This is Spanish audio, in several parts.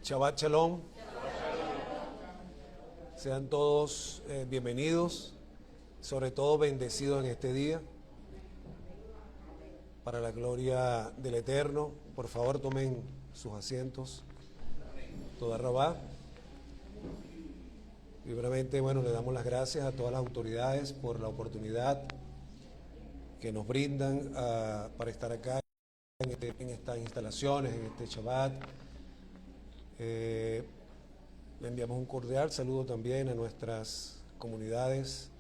Shabbat Shalom. Sean todos bienvenidos, sobre todo bendecidos en este día, para la gloria del Eterno. Por favor, tomen sus asientos. Toda Rabá. Primeramente, le damos las gracias a todas las autoridades por la oportunidad que nos brindan para estar acá en estas instalaciones, en este Shabbat. Le enviamos un cordial saludo también a nuestras comunidades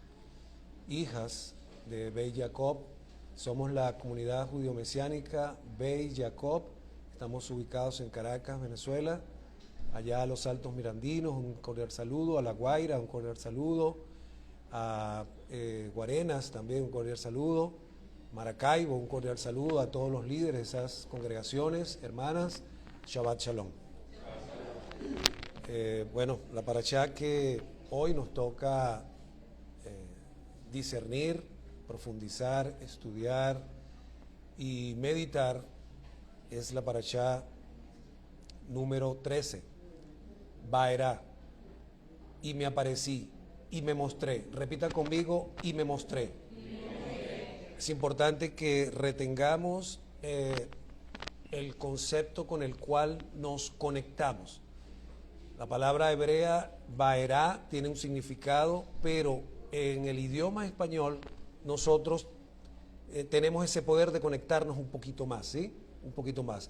hijas de Beit Jacob. Somos la comunidad judío-mesiánica Beit Jacob. Estamos ubicados en Caracas, Venezuela. Allá a los Altos Mirandinos, un cordial saludo. A La Guaira, un cordial saludo. A Guarenas también un cordial saludo. Maracaibo, un cordial saludo a todos los líderes de esas congregaciones, hermanas. Shabbat Shalom. La parashá que hoy nos toca discernir, profundizar, estudiar y meditar es la parashá número 13, Vaerá, y me aparecí, y me mostré. Repita conmigo, y me mostré. Es importante que retengamos el concepto con el cual nos conectamos. La palabra hebrea, Vaerá, tiene un significado, pero en el idioma español nosotros tenemos ese poder de conectarnos un poquito más, ¿sí? Un poquito más.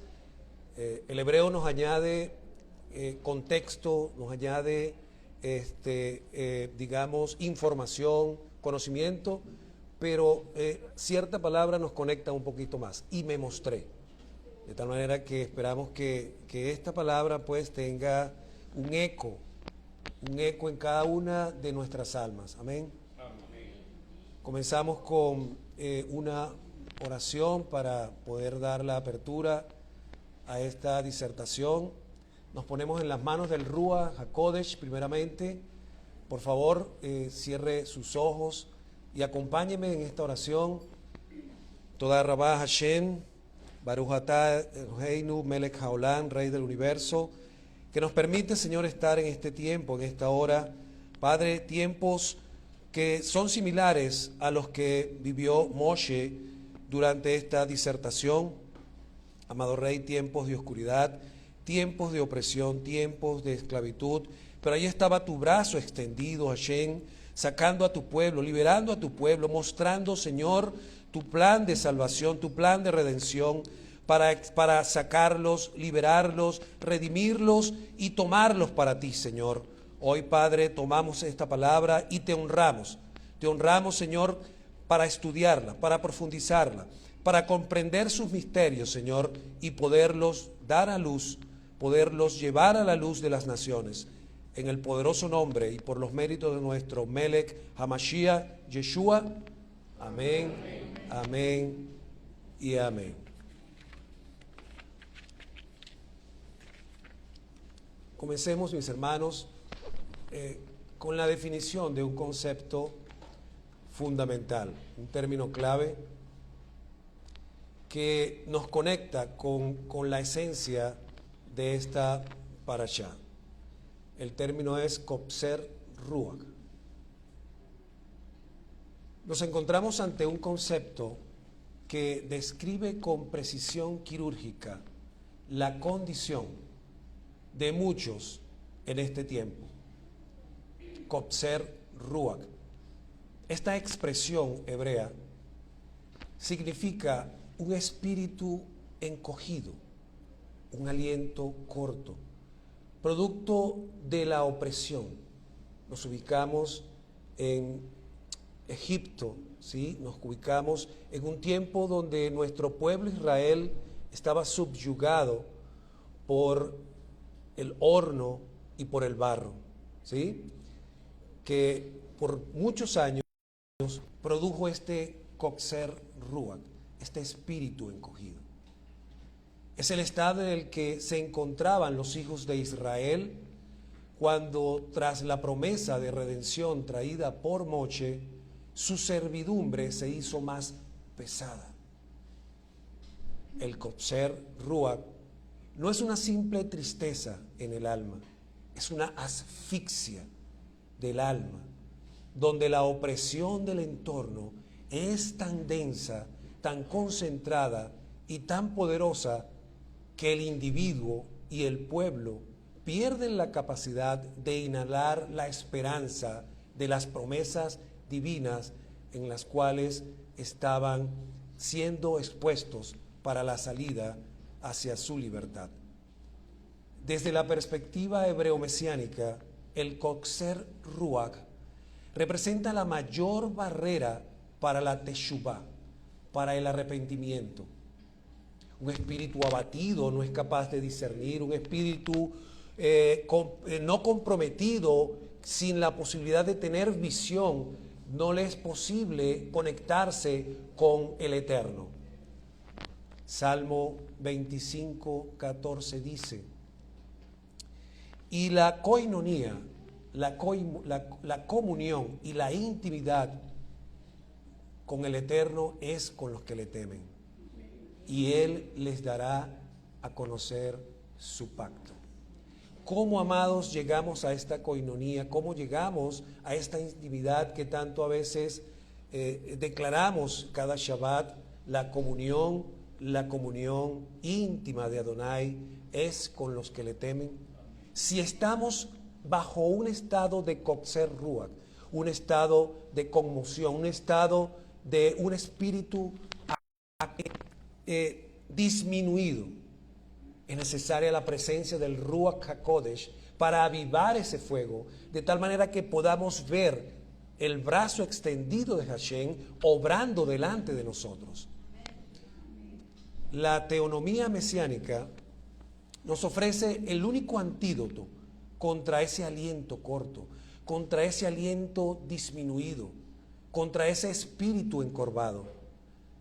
El hebreo nos añade contexto, nos añade, información, conocimiento, pero cierta palabra nos conecta un poquito más. Y me mostré. De tal manera que esperamos que esta palabra pues tenga un eco en cada una de nuestras almas. Amén. Amén. Comenzamos con una oración para poder dar la apertura a esta disertación. Nos ponemos en las manos del Ruach HaKodesh primeramente. Por favor, cierre sus ojos y acompáñeme en esta oración. Toda Rabá Hashem, Baruch atah Eloheinu, Melech Haolam, Rey del Universo, que nos permite, Señor, estar en este tiempo, en esta hora. Padre, tiempos que son similares a los que vivió Moshe durante esta disertación. Amado Rey, tiempos de oscuridad, tiempos de opresión, tiempos de esclavitud, pero ahí estaba tu brazo extendido, Hashem, sacando a tu pueblo, liberando a tu pueblo, mostrando, Señor, tu plan de salvación, tu plan de redención, para sacarlos, liberarlos, redimirlos y tomarlos para ti, Señor. Hoy, Padre, tomamos esta palabra y te honramos. Te honramos, Señor, para estudiarla, para profundizarla, para comprender sus misterios, Señor, y poderlos dar a luz, poderlos llevar a la luz de las naciones. En el poderoso nombre y por los méritos de nuestro Melech HaMashiach, Yeshua. Amén, amén y amén. Comencemos, mis hermanos, con la definición de un concepto fundamental, un término clave que nos conecta con la esencia de esta parashá. El término es Kopser Ruach. Nos encontramos ante un concepto que describe con precisión quirúrgica la condición de muchos en este tiempo. Kopser Ruach. Esta expresión hebrea significa un espíritu encogido, un aliento corto, producto de la opresión. Nos ubicamos en Egipto, ¿sí? Nos ubicamos en un tiempo donde nuestro pueblo Israel estaba subyugado por el horno y por el barro, ¿sí? Que por muchos años produjo este Kopser Ruach, este espíritu encogido. Es el estado en el que se encontraban los hijos de Israel cuando, tras la promesa de redención traída por Moshe, su servidumbre se hizo más pesada. El Kopser Ruach no es una simple tristeza en el alma, es una asfixia del alma, donde la opresión del entorno es tan densa, tan concentrada y tan poderosa que el individuo y el pueblo pierden la capacidad de inhalar la esperanza de las promesas divinas en las cuales estaban siendo expuestos para la salida hacia su libertad. Desde la perspectiva hebreo-mesiánica, el Kotzer Ruach representa la mayor barrera para la teshuvá, para el arrepentimiento. Un espíritu abatido no es capaz de discernir, un espíritu no comprometido, sin la posibilidad de tener visión, no le es posible conectarse con el Eterno. Salmo 25, 14 dice: y la koinonía, la comunión y la intimidad con el Eterno es con los que le temen, y Él les dará a conocer su pacto. ¿Cómo, amados, llegamos a esta koinonía? ¿Cómo llegamos a esta intimidad que tanto a veces declaramos cada Shabbat? La comunión íntima de Adonai es con los que le temen. Si estamos bajo un estado de Kotzer Ruach, un estado de conmoción, un estado de un espíritu disminuido, es necesaria la presencia del Ruach HaKodesh para avivar ese fuego, de tal manera que podamos ver el brazo extendido de Hashem obrando delante de nosotros. La teonomía mesiánica nos ofrece el único antídoto contra ese aliento corto, contra ese aliento disminuido, contra ese espíritu encorvado.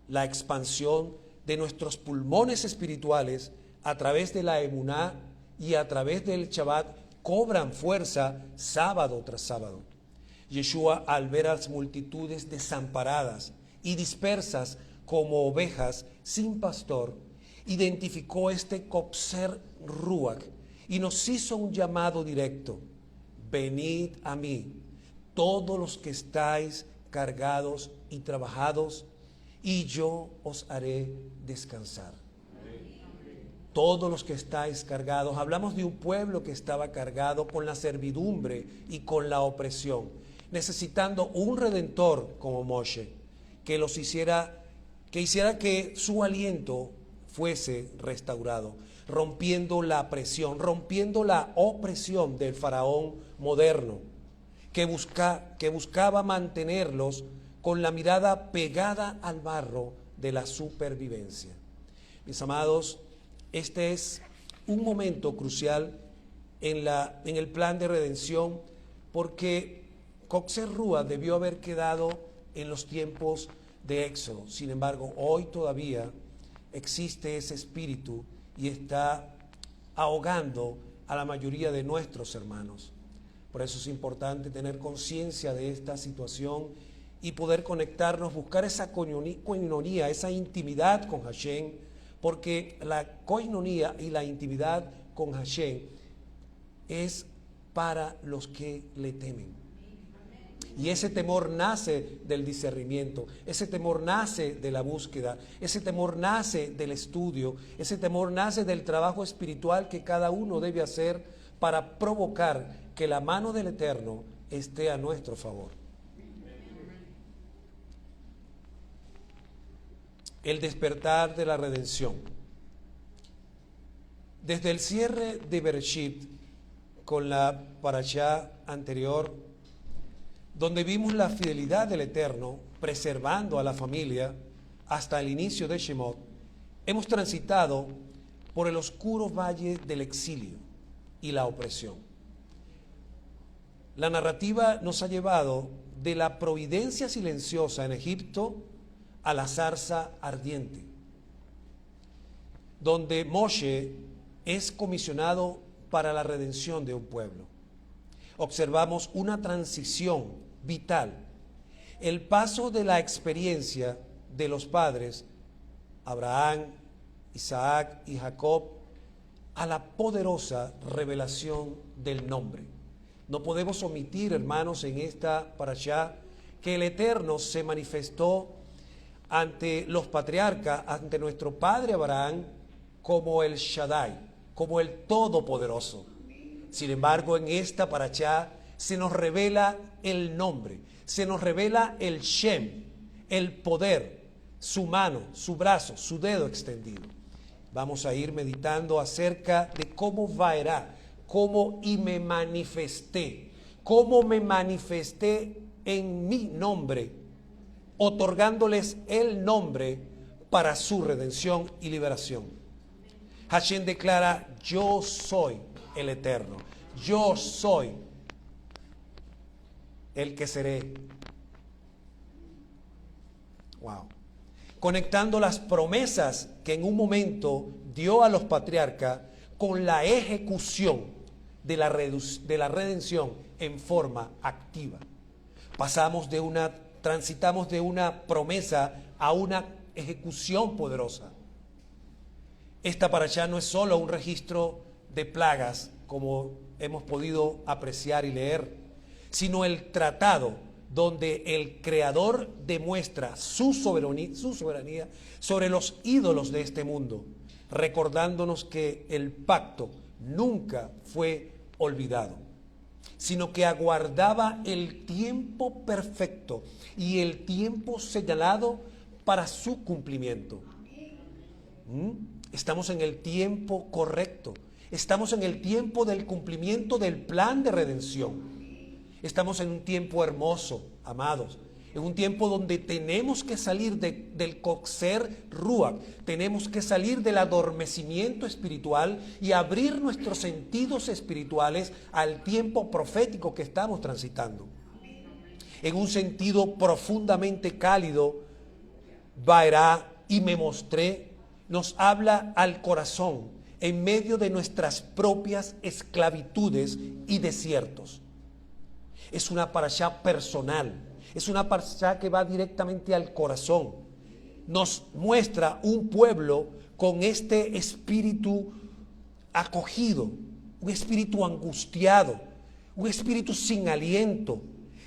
La expansión de nuestros pulmones espirituales a través de la emuná y a través del Shabbat cobran fuerza sábado tras sábado. Yeshua, al ver a las multitudes desamparadas y dispersas como ovejas sin pastor, identificó este Kotzer Ruach y nos hizo un llamado directo: venid a mí, todos los que estáis cargados y trabajados, y yo os haré descansar. Todos los que estáis cargados, hablamos de un pueblo que estaba cargado con la servidumbre y con la opresión, necesitando un redentor como Moshe, que hiciera que su aliento fuese restaurado, rompiendo la presión, rompiendo la opresión del faraón moderno, que buscaba mantenerlos con la mirada pegada al barro de la supervivencia. Mis amados, este es un momento crucial en el plan de redención, porque Kotzer Ruach debió haber quedado en los tiempos de Éxodo. Sin embargo, hoy todavía existe ese espíritu y está ahogando a la mayoría de nuestros hermanos. Por eso es importante tener conciencia de esta situación y poder conectarnos, buscar esa koinonía, esa intimidad con Hashem, porque la koinonía y la intimidad con Hashem es para los que le temen. Y ese temor nace del discernimiento, ese temor nace de la búsqueda, ese temor nace del estudio, ese temor nace del trabajo espiritual que cada uno debe hacer para provocar que la mano del Eterno esté a nuestro favor. El despertar de la redención. Desde el cierre de Bereshit con la parashá anterior, donde vimos la fidelidad del Eterno preservando a la familia hasta el inicio de Shemot, hemos transitado por el oscuro valle del exilio y la opresión. La narrativa nos ha llevado de la providencia silenciosa en Egipto a la zarza ardiente, donde Moshe es comisionado para la redención de un pueblo. Observamos una transición vital, el paso de la experiencia de los padres, Abraham, Isaac y Jacob, a la poderosa revelación del nombre. No podemos omitir, hermanos, en esta parashá, que el Eterno se manifestó ante los patriarcas, ante nuestro padre Abraham, como el Shaddai, como el Todopoderoso. Sin embargo, en esta parashá se nos revela el nombre, se nos revela el Shem, el poder, su mano, su brazo, su dedo extendido. Vamos a ir meditando acerca de cómo vaerá, cómo y me manifesté, cómo me manifesté en mi nombre, otorgándoles el nombre para su redención y liberación. Hashem declara: yo soy el Eterno, yo soy el que seré. Wow. Conectando las promesas que en un momento dio a los patriarcas con la ejecución de la redención en forma activa. Transitamos de una promesa a una ejecución poderosa. Esta parashá no es solo un registro de plagas, como hemos podido apreciar y leer, sino el tratado donde el Creador demuestra su soberanía sobre los ídolos de este mundo, recordándonos que el pacto nunca fue olvidado, sino que aguardaba el tiempo perfecto y el tiempo señalado para su cumplimiento. Estamos en el tiempo correcto, estamos en el tiempo del cumplimiento del plan de redención. Estamos en un tiempo hermoso, amados, en un tiempo donde tenemos que salir del Kotzer Ruach, tenemos que salir del adormecimiento espiritual y abrir nuestros sentidos espirituales al tiempo profético que estamos transitando. En un sentido profundamente cálido, Vaerá y me mostré, nos habla al corazón en medio de nuestras propias esclavitudes y desiertos. Es una parashá personal, es una parashá que va directamente al corazón. Nos muestra un pueblo con este espíritu acogido, un espíritu angustiado, un espíritu sin aliento,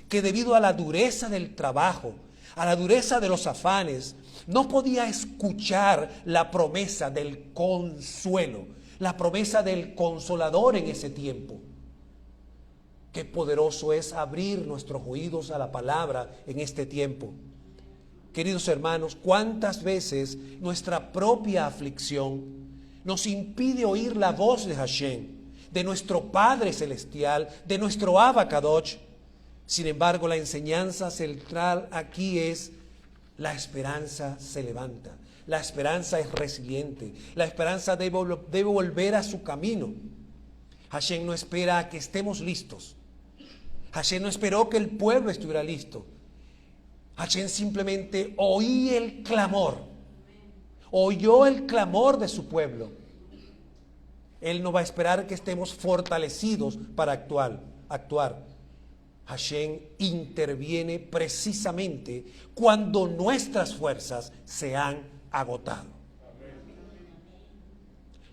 que debido a la dureza del trabajo, a la dureza de los afanes, no podía escuchar la promesa del consuelo, la promesa del consolador en ese tiempo. Qué poderoso es abrir nuestros oídos a la palabra en este tiempo. Queridos hermanos, ¿cuántas veces nuestra propia aflicción nos impide oír la voz de Hashem, de nuestro Padre Celestial, de nuestro Abba Kadosh? Sin embargo, la enseñanza central aquí es: la esperanza se levanta, la esperanza es resiliente, la esperanza debe volver a su camino. Hashem no espera a que estemos listos. Hashem no esperó que el pueblo estuviera listo. Hashem simplemente oyó el clamor de su pueblo. Él no va a esperar que estemos fortalecidos para actuar. Hashem interviene precisamente cuando nuestras fuerzas se han agotado.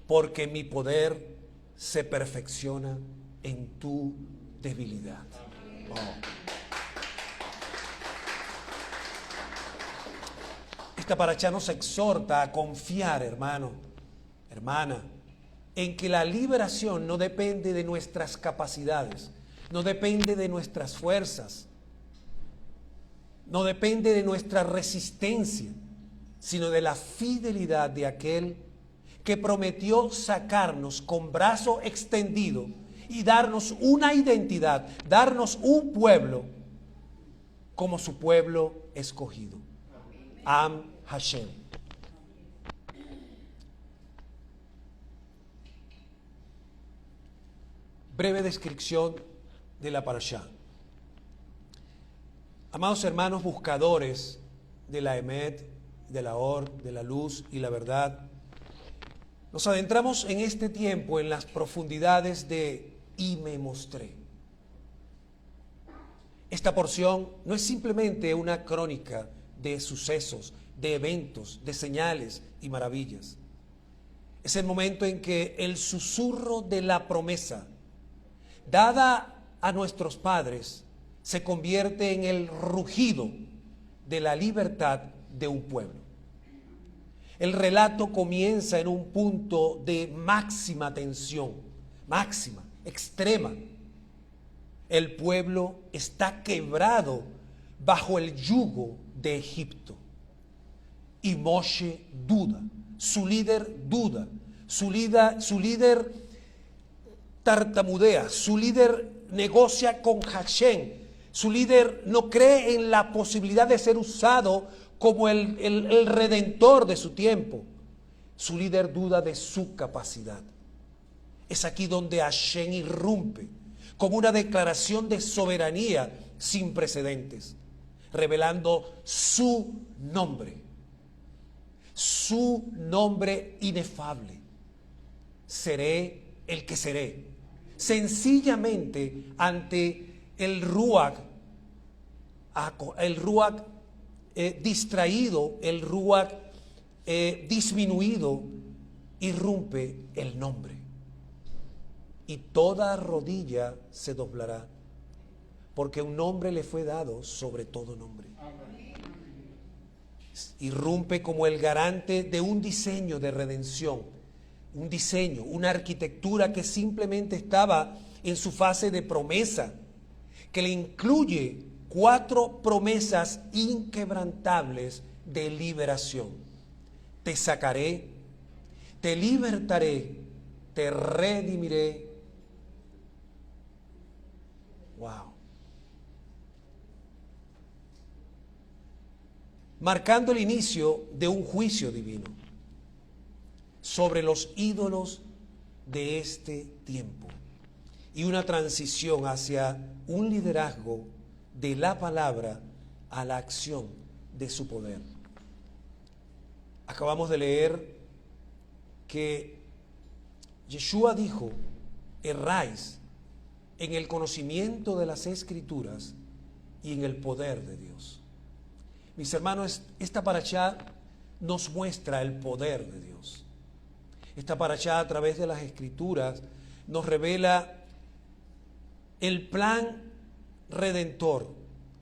Porque mi poder se perfecciona en tu debilidad. Oh. Esta parashá nos exhorta a confiar, hermano, hermana, en que la liberación no depende de nuestras capacidades, no depende de nuestras fuerzas, no depende de nuestra resistencia, sino de la fidelidad de aquel que prometió sacarnos con brazo extendido y darnos una identidad, darnos un pueblo como su pueblo escogido. Am Hashem. Breve descripción de la parashá. Amados hermanos buscadores de la Emet, de la Or, de la luz y la verdad, nos adentramos en este tiempo en las profundidades de "y me mostré". Esta porción no es simplemente una crónica de sucesos, de eventos, de señales y maravillas. Es el momento en que el susurro de la promesa dada a nuestros padres se convierte en el rugido de la libertad de un pueblo. El relato comienza en un punto de máxima tensión, máxima, extrema. El pueblo está quebrado bajo el yugo de Egipto. Y Moshe duda, su líder duda, su líder tartamudea, su líder negocia con Hashem, su líder no cree en la posibilidad de ser usado como el redentor de su tiempo. Su líder duda de su capacidad. Es aquí donde Hashem irrumpe como una declaración de soberanía sin precedentes, revelando su nombre inefable. Seré el que seré. Sencillamente ante el Ruach distraído, el Ruach disminuido, irrumpe el nombre. Y toda rodilla se doblará, porque un nombre le fue dado sobre todo nombre. Irrumpe como el garante de un diseño de redención, un diseño, una arquitectura que simplemente estaba en su fase de promesa, que le incluye 4 promesas inquebrantables de liberación. Te sacaré, te libertaré, te redimiré. Wow. Marcando el inicio de un juicio divino sobre los ídolos de este tiempo y una transición hacia un liderazgo de la palabra a la acción de su poder. Acabamos de leer que Yeshua dijo: erráis en el conocimiento de las Escrituras y en el poder de Dios. Mis hermanos, esta parashá nos muestra el poder de Dios. Esta parashá, a través de las Escrituras, nos revela el plan redentor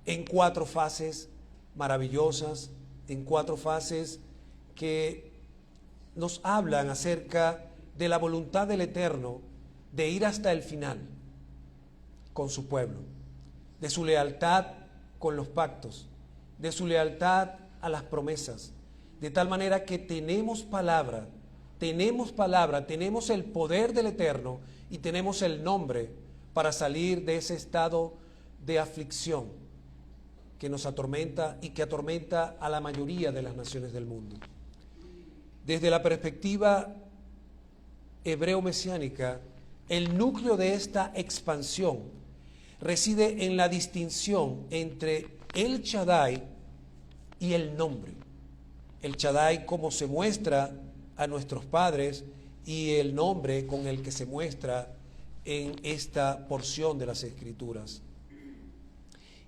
en 4 fases maravillosas, en 4 fases que nos hablan acerca de la voluntad del Eterno de ir hasta el final con su pueblo, de su lealtad con los pactos, de su lealtad a las promesas, de tal manera que tenemos palabra, tenemos el poder del Eterno y tenemos el nombre para salir de ese estado de aflicción que nos atormenta y que atormenta a la mayoría de las naciones del mundo. Desde la perspectiva hebreo-mesiánica, el núcleo de esta expansión reside en la distinción entre el Shaddai y el nombre. El Shaddai como se muestra a nuestros padres y el nombre con el que se muestra en esta porción de las Escrituras.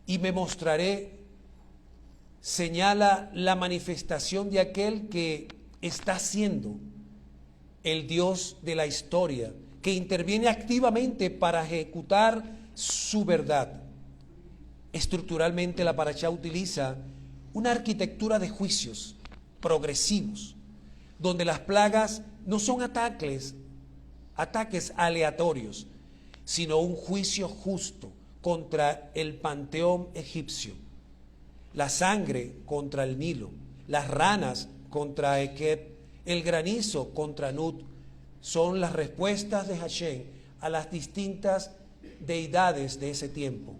Y me mostraré señala la manifestación de aquel que está siendo el Dios de la historia, que interviene activamente para ejecutar su verdad. Estructuralmente la parashá utiliza una arquitectura de juicios progresivos, donde las plagas no son ataques aleatorios, sino un juicio justo contra el panteón egipcio, la sangre contra el Nilo, las ranas contra Ekeb, el granizo contra Nut. Son las respuestas de Hashem a las distintas deidades de ese tiempo.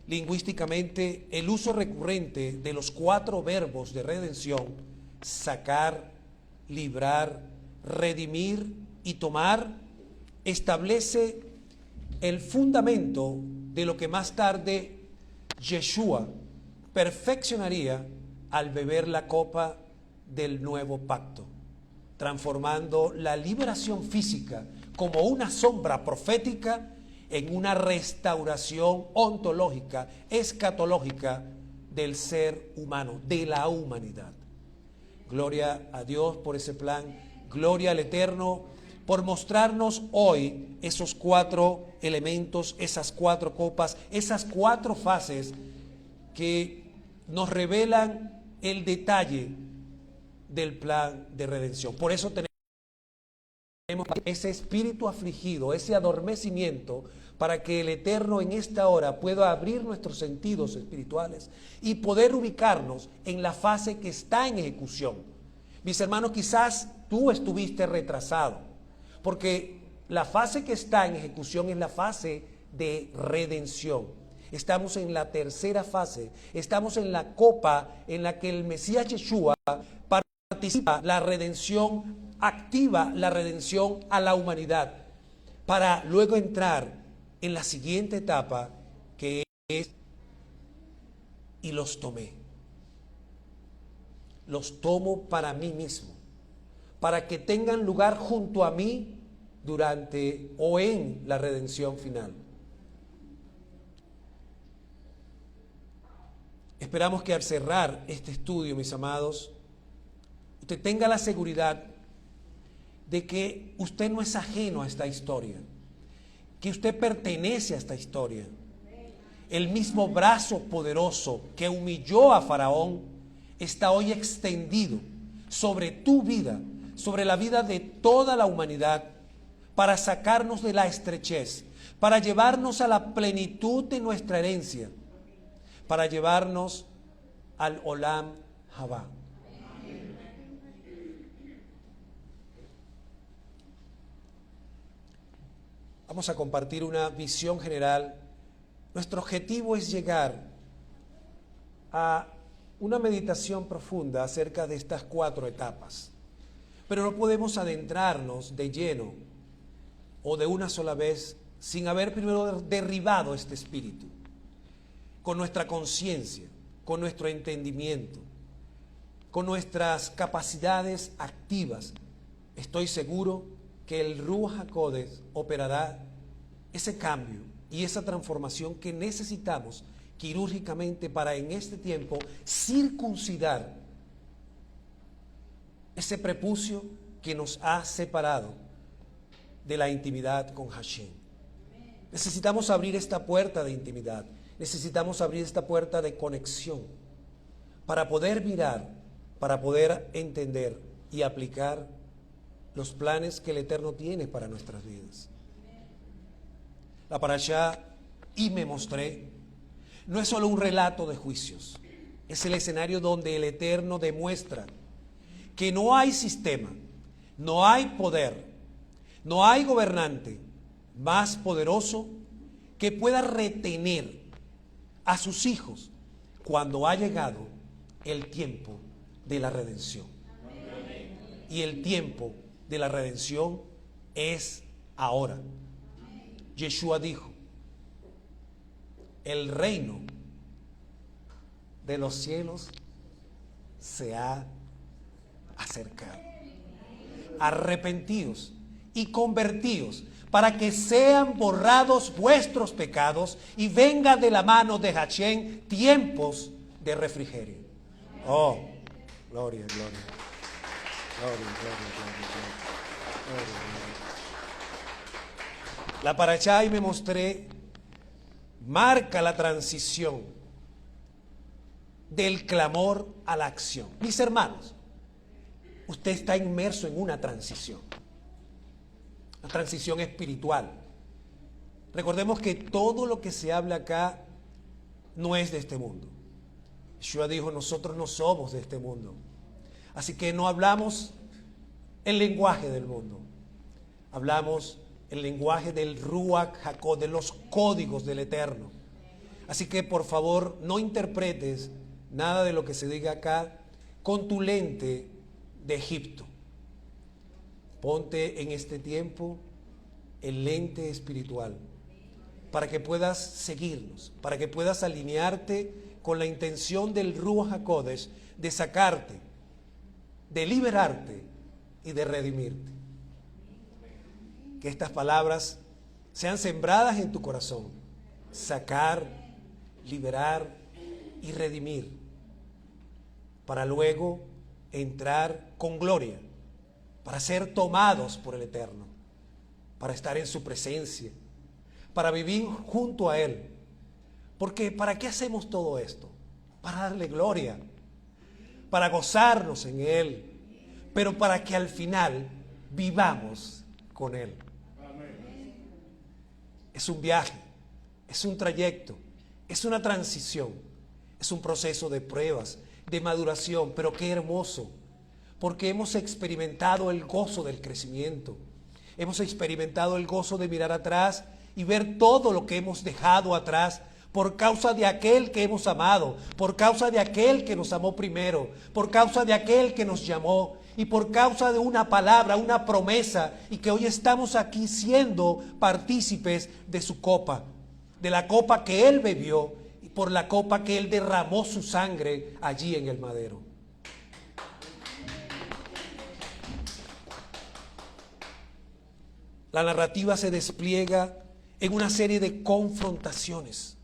Lingüísticamente, el uso recurrente de los 4 verbos de redención, sacar, librar, redimir y tomar, establece el fundamento de lo que más tarde Yeshua perfeccionaría al beber la copa del nuevo pacto, transformando la liberación física como una sombra profética en una restauración ontológica, escatológica del ser humano, de la humanidad. Gloria a Dios por ese plan Gloria al Eterno por mostrarnos hoy esos 4 elementos, esas 4 copas, esas 4 fases que nos revelan el detalle del plan de redención. Por eso tenemos ese espíritu afligido, ese adormecimiento, para que el Eterno en esta hora pueda abrir nuestros sentidos espirituales y poder ubicarnos en la fase que está en ejecución. Mis hermanos, quizás tú estuviste retrasado, porque la fase que está en ejecución es la fase de redención. Estamos en la tercera fase, estamos en la copa en la que el Mesías Yeshua participa la redención, activa la redención a la humanidad, para luego entrar en la siguiente etapa, que es: y los tomé. Los tomo para mí mismo, para que tengan lugar junto a mí durante o en la redención final. Esperamos que al cerrar este estudio, mis amados, usted tenga la seguridad de que usted no es ajeno a esta historia, que usted pertenece a esta historia. El mismo brazo poderoso que humilló a Faraón está hoy extendido sobre tu vida, sobre la vida de toda la humanidad, para sacarnos de la estrechez, para llevarnos a la plenitud de nuestra herencia, para llevarnos al Olam Haba. Vamos a compartir una visión general. Nuestro objetivo es llegar a una meditación profunda acerca de estas 4 etapas. Pero no podemos adentrarnos de lleno o de una sola vez sin haber primero derribado este espíritu con nuestra conciencia, con nuestro entendimiento, con nuestras capacidades activas. Estoy seguro que el Ruach HaKodesh operará ese cambio y esa transformación que necesitamos quirúrgicamente para en este tiempo circuncidar ese prepucio que nos ha separado de la intimidad con Hashem. Necesitamos abrir esta puerta de intimidad, necesitamos abrir esta puerta de conexión para poder mirar, para poder entender y aplicar los planes que el Eterno tiene para nuestras vidas. La parashá "y me mostré" no es solo un relato de juicios, es el escenario donde el Eterno demuestra que no hay sistema, no hay poder, no hay gobernante más poderoso que pueda retener a sus hijos cuando ha llegado el tiempo de la redención. Y el tiempo de la redención es ahora. Yeshua dijo: el reino de los cielos se ha acercado. Arrepentidos y convertidos, para que sean borrados vuestros pecados y venga de la mano de Hashem tiempos de refrigerio. Oh, gloria, gloria. Gloria, gloria, gloria, gloria. La parashá "y me mostré" marca la transición del clamor a la acción. Mis hermanos, usted está inmerso en una transición espiritual. Recordemos que todo lo que se habla acá no es de este mundo. Yeshua dijo: nosotros no somos de este mundo. Así que no hablamos el lenguaje del mundo, hablamos el lenguaje del Ruach HaKodesh, de los códigos del Eterno. Así que por favor no interpretes nada de lo que se diga acá con tu lente de Egipto. Ponte en este tiempo el lente espiritual para que puedas seguirnos, para que puedas alinearte con la intención del Ruach HaKodesh de sacarte, de liberarte y de redimirte. Que estas palabras sean sembradas en tu corazón: sacar, liberar y redimir, para luego entrar con gloria para ser tomados por el Eterno, para estar en su presencia, para vivir junto a Él. Porque ¿para qué hacemos todo esto? Para darle gloria, para gozarnos en Él, pero para que al final vivamos con Él. Es un viaje, es un trayecto, es una transición, es un proceso de pruebas, de maduración, pero qué hermoso, porque hemos experimentado el gozo del crecimiento, hemos experimentado el gozo de mirar atrás y ver todo lo que hemos dejado atrás por causa de aquel que hemos amado, por causa de aquel que nos amó primero, por causa de aquel que nos llamó y por causa de una palabra, una promesa, y que hoy estamos aquí siendo partícipes de su copa, de la copa que Él bebió y por la copa que Él derramó su sangre allí en el madero. La narrativa se despliega en una serie de confrontaciones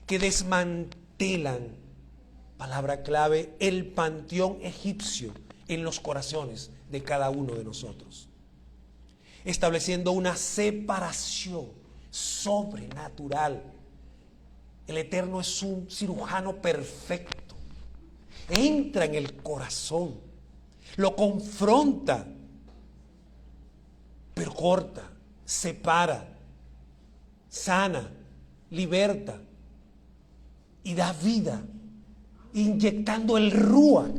que desmantelan, palabra clave, el panteón egipcio en los corazones de cada uno de nosotros, estableciendo una separación sobrenatural. El Eterno es un cirujano perfecto, entra en el corazón, lo confronta, pero corta, separa, sana, liberta y da vida, inyectando el Ruach,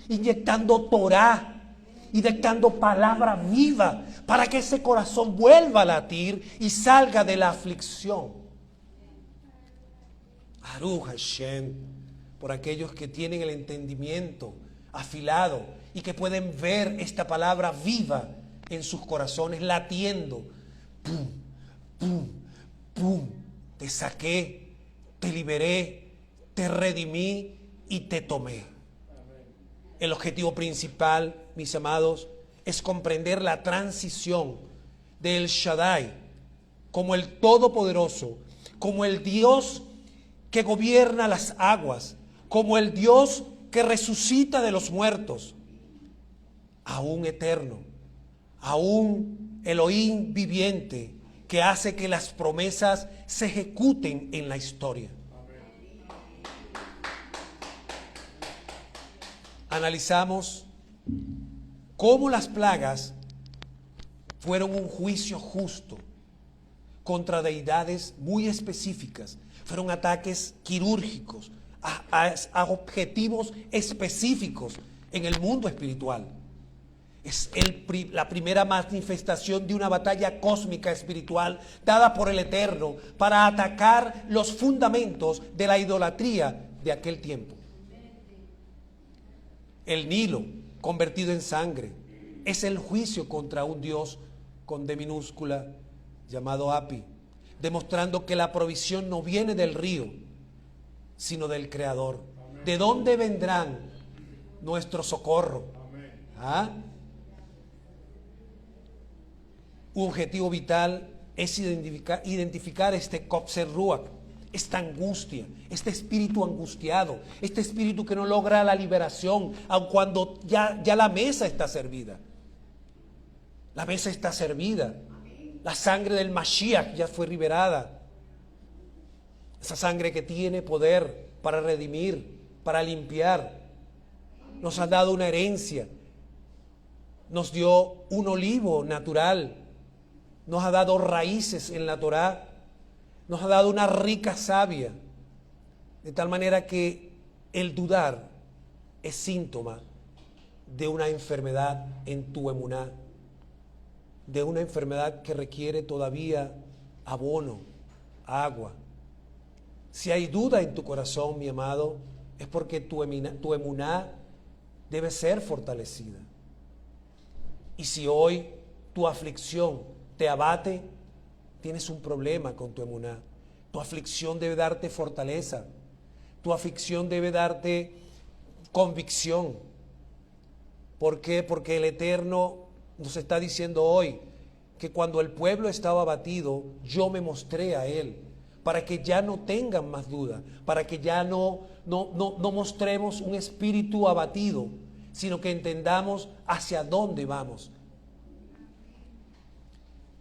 inyectando Torah, inyectando palabra viva para que ese corazón vuelva a latir y salga de la aflicción. Aruch Hashem, por aquellos que tienen el entendimiento afilado y que pueden ver esta palabra viva en sus corazones latiendo. Pum, pum, pum. Te saqué, te liberé, te redimí y te tomé. El objetivo principal, mis amados, es comprender la transición del Shaddai como el Todopoderoso, como el Dios que gobierna las aguas, como el Dios que resucita de los muertos, a un eterno, a un Elohim viviente que hace que las promesas se ejecuten en la historia. Analizamos cómo las plagas fueron un juicio justo contra deidades muy específicas, fueron ataques quirúrgicos a objetivos específicos en el mundo espiritual. Es la primera manifestación de una batalla cósmica espiritual dada por el Eterno para atacar los fundamentos de la idolatría de aquel tiempo. El Nilo, convertido en sangre, es el juicio contra un Dios con D minúscula llamado Api, demostrando que la provisión no viene del río, sino del Creador. ¿De dónde vendrán nuestro socorro? ¿Ah? Un objetivo vital es identificar este Kotzer Ruach, esta angustia, este espíritu angustiado, este espíritu que no logra la liberación, aun cuando ya la mesa está servida. La mesa está servida. La sangre del Mashiach ya fue liberada. Esa sangre que tiene poder para redimir, para limpiar. Nos ha dado una herencia. Nos dio un olivo natural. Nos ha dado raíces en la Torá. Nos ha dado una rica savia. De tal manera que el dudar es síntoma de una enfermedad en tu emuná, de una enfermedad que requiere todavía abono, agua. Si hay duda en tu corazón, mi amado, es porque tu emuná debe ser fortalecida. Y si hoy tu aflicción te abate, tienes un problema con tu emuná. Tu aflicción debe darte fortaleza. Tu aflicción debe darte convicción. ¿Por qué? Porque el Eterno nos está diciendo hoy que cuando el pueblo estaba abatido, yo me mostré a él, para que ya no tengan más duda, para que ya no mostremos un espíritu abatido, sino que entendamos hacia dónde vamos,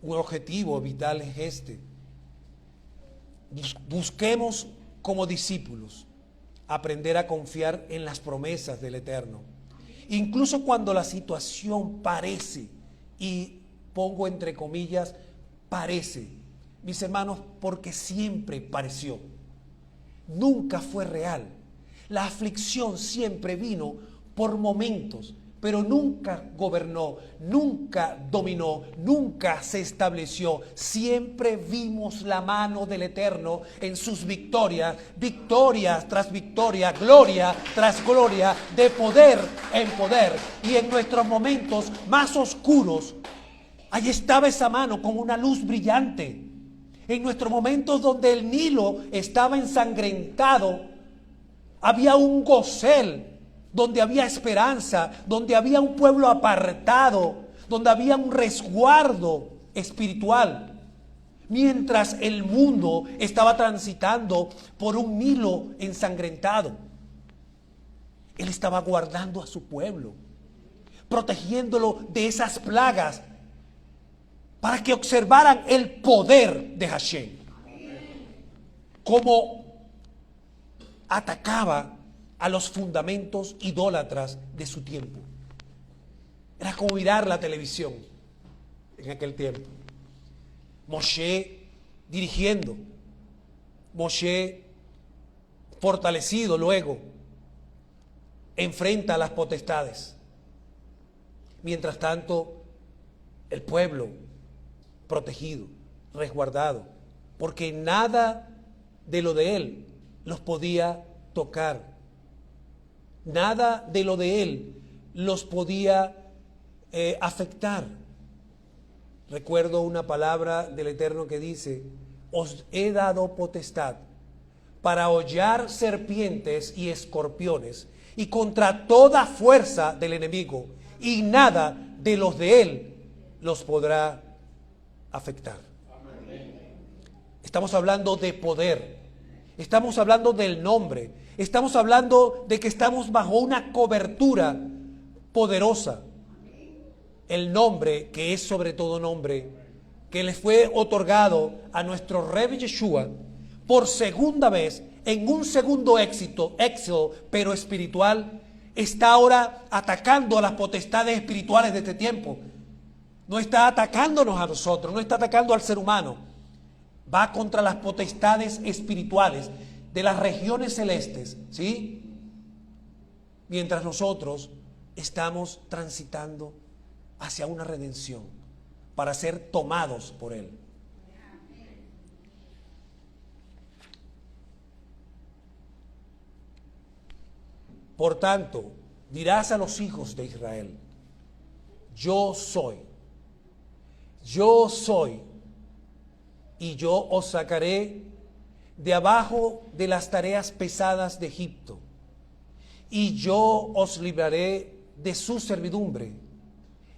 un objetivo vital es este. Busquemos como discípulos aprender a confiar en las promesas del Eterno. Incluso cuando la situación parece, y pongo entre comillas, parece, mis hermanos, porque siempre pareció. Nunca fue real. La aflicción siempre vino por momentos, pero nunca gobernó, nunca dominó, nunca se estableció. Siempre vimos la mano del Eterno en sus victorias, victoria tras victoria, gloria tras gloria, de poder en poder. Y en nuestros momentos más oscuros, ahí estaba esa mano con una luz brillante. En nuestros momentos donde el Nilo estaba ensangrentado, había un Gosel, donde había esperanza, donde había un pueblo apartado, donde había un resguardo espiritual. Mientras el mundo estaba transitando por un Nilo ensangrentado, Él estaba guardando a su pueblo, protegiéndolo de esas plagas, para que observaran el poder de Hashem. Cómo atacaba a los fundamentos idólatras de su tiempo. Era como mirar la televisión en aquel tiempo. Moshe dirigiendo, Moshe fortalecido luego, enfrenta a las potestades. Mientras tanto, el pueblo protegido, resguardado, porque nada de lo de él los podía tocar. Nada de lo de él los podía afectar. Recuerdo una palabra del Eterno que dice: os he dado potestad para hollar serpientes y escorpiones y contra toda fuerza del enemigo, y nada de los de él los podrá afectar. Estamos hablando de poder, estamos hablando del nombre, estamos hablando de que estamos bajo una cobertura poderosa. El nombre que es sobre todo nombre, que le fue otorgado a nuestro Rebbe Yeshua por segunda vez, en un segundo éxito, pero espiritual, está ahora atacando a las potestades espirituales de este tiempo. No está atacándonos a nosotros, no está atacando al ser humano. Va contra las potestades espirituales de las regiones celestes, ¿sí? Mientras nosotros estamos transitando hacia una redención para ser tomados por Él. Por tanto, dirás a los hijos de Israel: yo soy, y yo os sacaré de abajo de las tareas pesadas de Egipto, y yo os libraré de su servidumbre,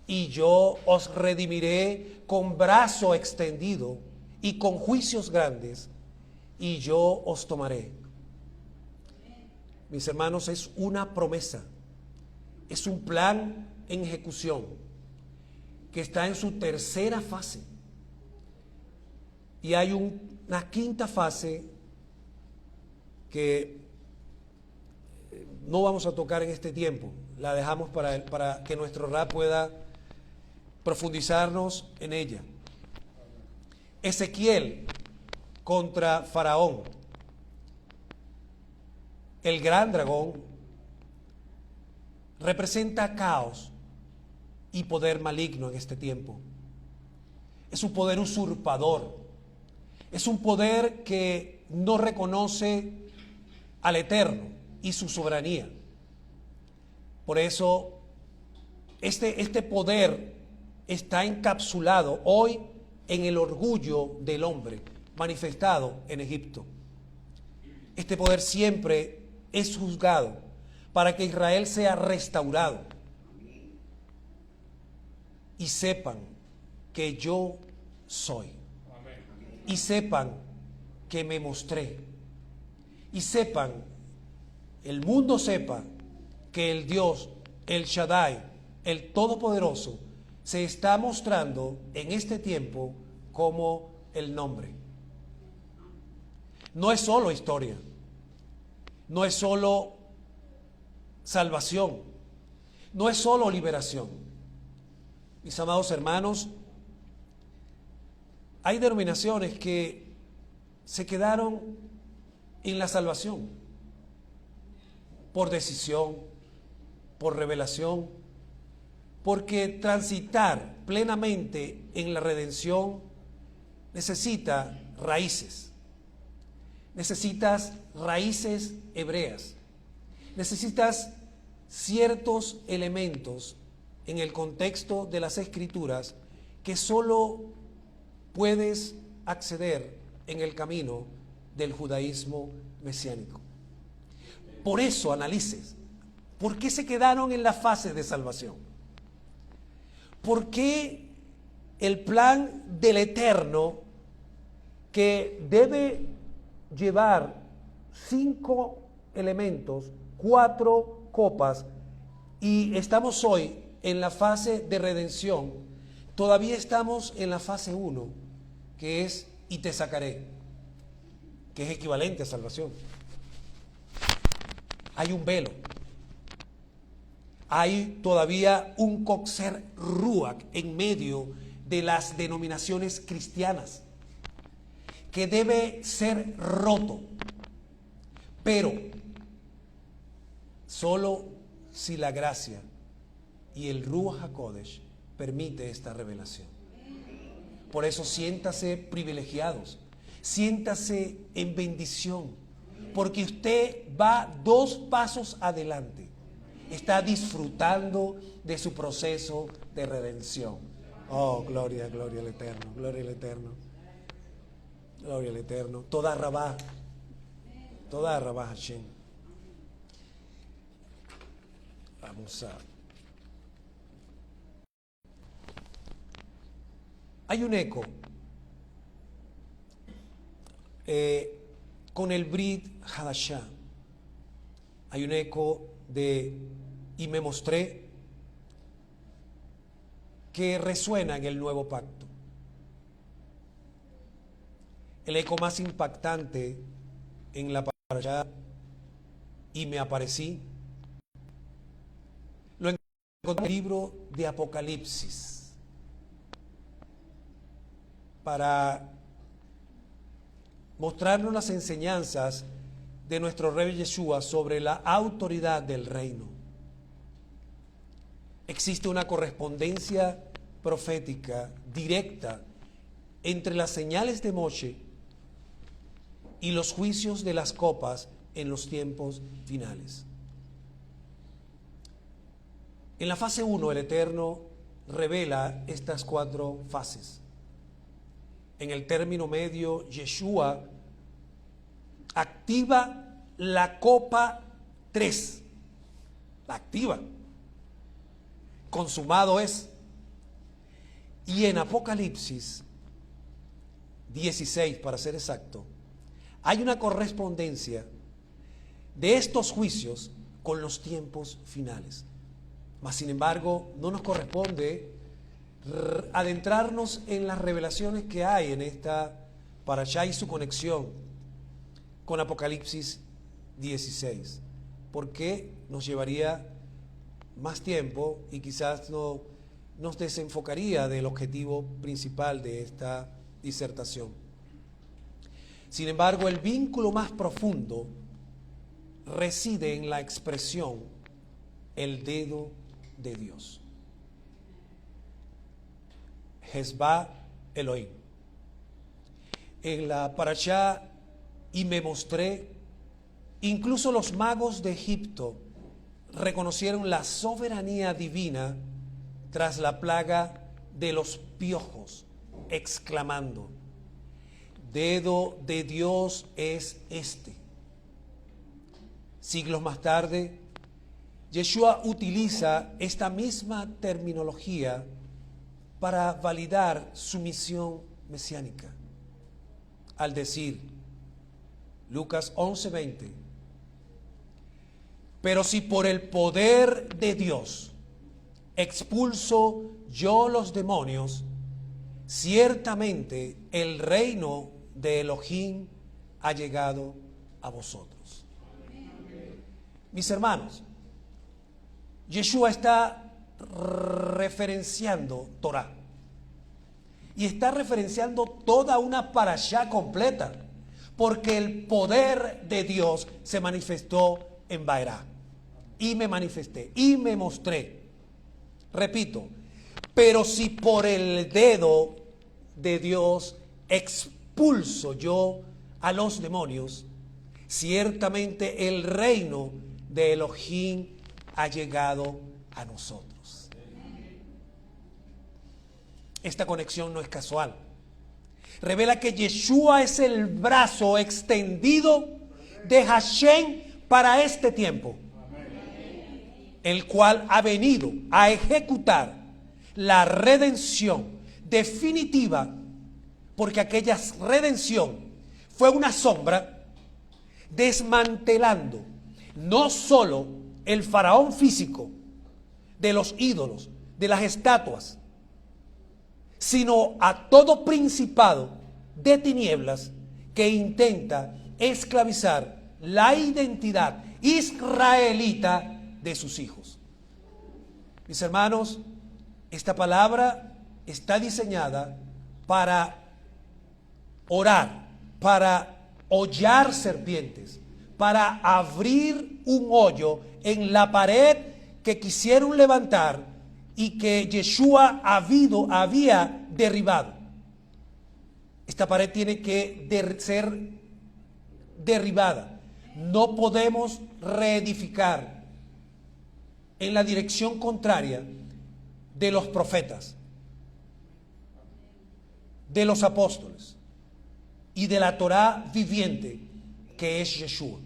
y yo os redimiré con brazo extendido y con juicios grandes, y yo os tomaré. Mis hermanos, es una promesa, es un plan en ejecución que está en su tercera fase. Y hay una quinta fase que no vamos a tocar en este tiempo, la dejamos para que nuestro Rab pueda profundizarnos en ella. Ezequiel contra Faraón. El gran dragón representa caos y poder maligno en este tiempo. Es un poder usurpador. Es un poder que no reconoce al Eterno y su soberanía. Por eso, este poder está encapsulado hoy en el orgullo del hombre manifestado en Egipto. Este poder siempre es juzgado para que Israel sea restaurado. Y sepan que yo soy. Y sepan que me mostré. Y sepan, el mundo sepa que el Dios, el Shaddai, el Todopoderoso, se está mostrando en este tiempo como el nombre. No es solo historia, no es solo salvación, no es solo liberación. Mis amados hermanos, hay denominaciones que se quedaron en la salvación por decisión, por revelación, porque transitar plenamente en la redención necesita raíces. Necesitas raíces hebreas. Necesitas ciertos elementos en el contexto de las Escrituras que solo puedes acceder en el camino del judaísmo mesiánico. Por eso analices, ¿por qué se quedaron en la fase de salvación? ¿Por qué el plan del Eterno, que debe llevar 5 elementos, 4 copas, y estamos hoy en la fase de redención, todavía estamos en la fase 1, que es y te sacaré, que es equivalente a salvación? Hay un velo, hay todavía un coxer ruach en medio de las denominaciones cristianas que debe ser roto, pero solo si la gracia y el Ruach HaKodesh permite esta revelación. Por eso siéntase privilegiados, siéntase en bendición, porque usted va 2 pasos adelante, está disfrutando de su proceso de redención. Oh, gloria, gloria al Eterno, gloria al Eterno, gloria al Eterno. Toda Rabá Hashem. Vamos a... Hay un eco con el Brit Hadashah. Hay un eco de y me mostré que resuena en el nuevo pacto. El eco más impactante en la parashá y me aparecí lo encontré en el libro de Apocalipsis, para mostrarnos las enseñanzas de nuestro Rey Yeshua sobre la autoridad del reino. Existe una correspondencia profética directa entre las señales de Moshe y los juicios de las copas en los tiempos finales. En la fase 1, el Eterno revela estas 4 fases. En el término medio, Yeshua activa la copa 3. La activa. Consumado es. Y en Apocalipsis 16, para ser exacto, hay una correspondencia de estos juicios con los tiempos finales. Mas, sin embargo, no nos corresponde adentrarnos en las revelaciones que hay en esta parashá y su conexión con Apocalipsis 16, porque nos llevaría más tiempo y quizás no nos desenfocaría del objetivo principal de esta disertación. Sin embargo, el vínculo más profundo reside en la expresión el dedo de Dios. Hezbah Elohim. En la parashá y me mostré, incluso los magos de Egipto reconocieron la soberanía divina tras la plaga de los piojos, exclamando: dedo de Dios es este. Siglos más tarde, Yeshua utiliza esta misma terminología para validar su misión mesiánica, al decir, Lucas 11:20, pero si por el poder de Dios expulso yo los demonios, ciertamente el reino de Elohim ha llegado a vosotros. Mis hermanos, Yeshua está referenciando Torah y está referenciando toda una parashá completa, porque el poder de Dios se manifestó en Vaerá, y me manifesté y me mostré. Repito, pero si por el dedo de Dios expulso yo a los demonios, ciertamente el reino de Elohim ha llegado a nosotros. Esta conexión no es casual. Revela que Yeshua es el brazo extendido de Hashem para este tiempo, el cual ha venido a ejecutar la redención definitiva, porque aquella redención fue una sombra desmantelando no solo el faraón físico de los ídolos, de las estatuas, sino a todo principado de tinieblas que intenta esclavizar la identidad israelita de sus hijos. Mis hermanos, esta palabra está diseñada para orar, para hollar serpientes, para abrir un hoyo en la pared que quisieron levantar y que Yeshua había derribado. Esta pared tiene que ser derribada. No podemos reedificar en la dirección contraria de los profetas, de los apóstoles y de la Torá viviente que es Yeshua.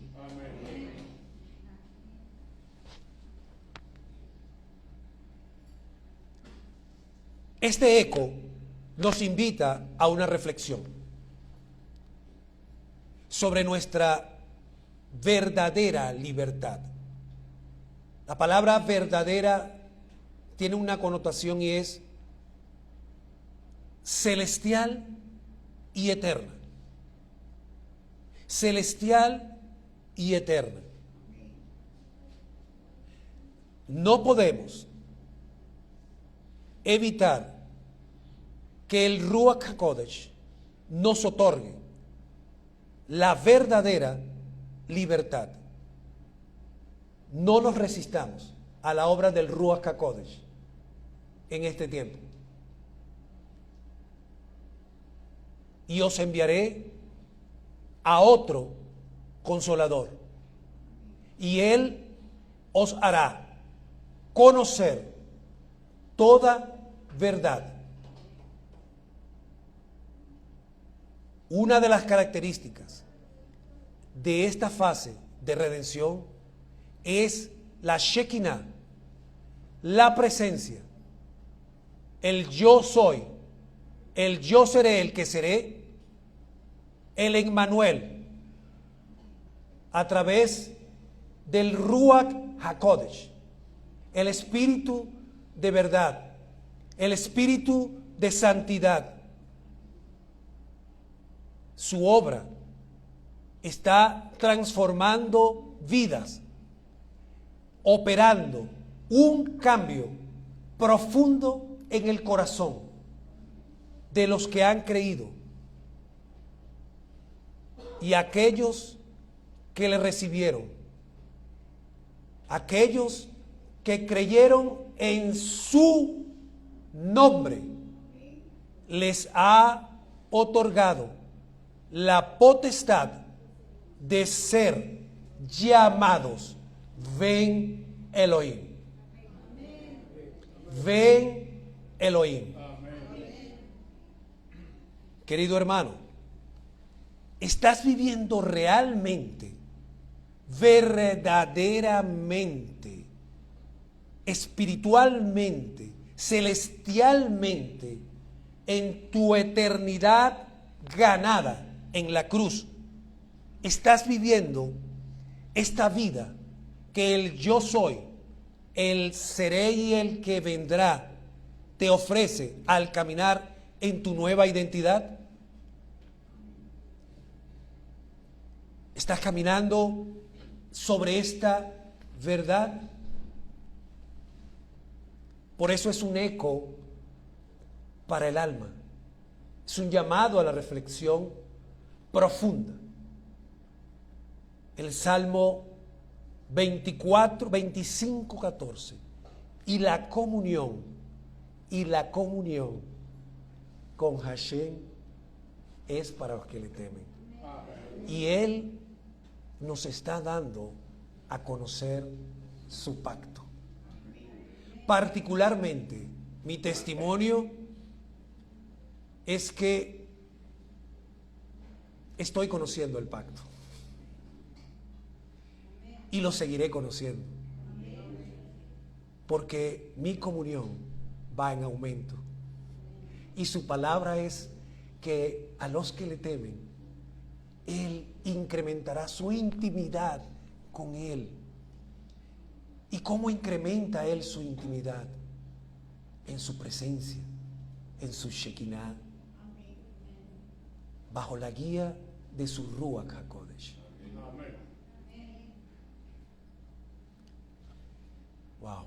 Este eco nos invita a una reflexión sobre nuestra verdadera libertad. La palabra verdadera tiene una connotación y es celestial y eterna. Celestial y eterna. No podemos evitar que el Ruach HaKodesh nos otorgue la verdadera libertad. No nos resistamos a la obra del Ruach HaKodesh en este tiempo. Y os enviaré a otro consolador, y él os hará conocer toda verdad. Una de las características de esta fase de redención es la Shekinah, la presencia, el yo soy, el yo seré, el que seré, el Emmanuel, a través del Ruach HaKodesh, el Espíritu de verdad, el Espíritu de santidad. Su obra está transformando vidas, operando un cambio profundo en el corazón de los que han creído y aquellos que le recibieron, aquellos que creyeron en su nombre, les ha otorgado la potestad de ser llamados Ven Elohim. Ven Elohim. Querido hermano, ¿estás viviendo realmente, verdaderamente, espiritualmente, celestialmente, en tu eternidad ganada en la cruz? ¿Estás viviendo esta vida que el yo soy, el seré y el que vendrá te ofrece al caminar en tu nueva identidad? ¿Estás caminando sobre esta verdad? Por eso es un eco para el alma. Es un llamado a la reflexión profunda. El Salmo 25, 14. Y la comunión con Hashem es para los que le temen. Y Él nos está dando a conocer su pacto. Particularmente, mi testimonio es que estoy conociendo el pacto. Y lo seguiré conociendo. Porque mi comunión va en aumento. Y su palabra es que a los que le temen, Él incrementará su intimidad con Él. ¿Y cómo incrementa Él su intimidad? En su presencia, en su Shekinah, bajo la guía de su Ruach HaKodesh. Wow.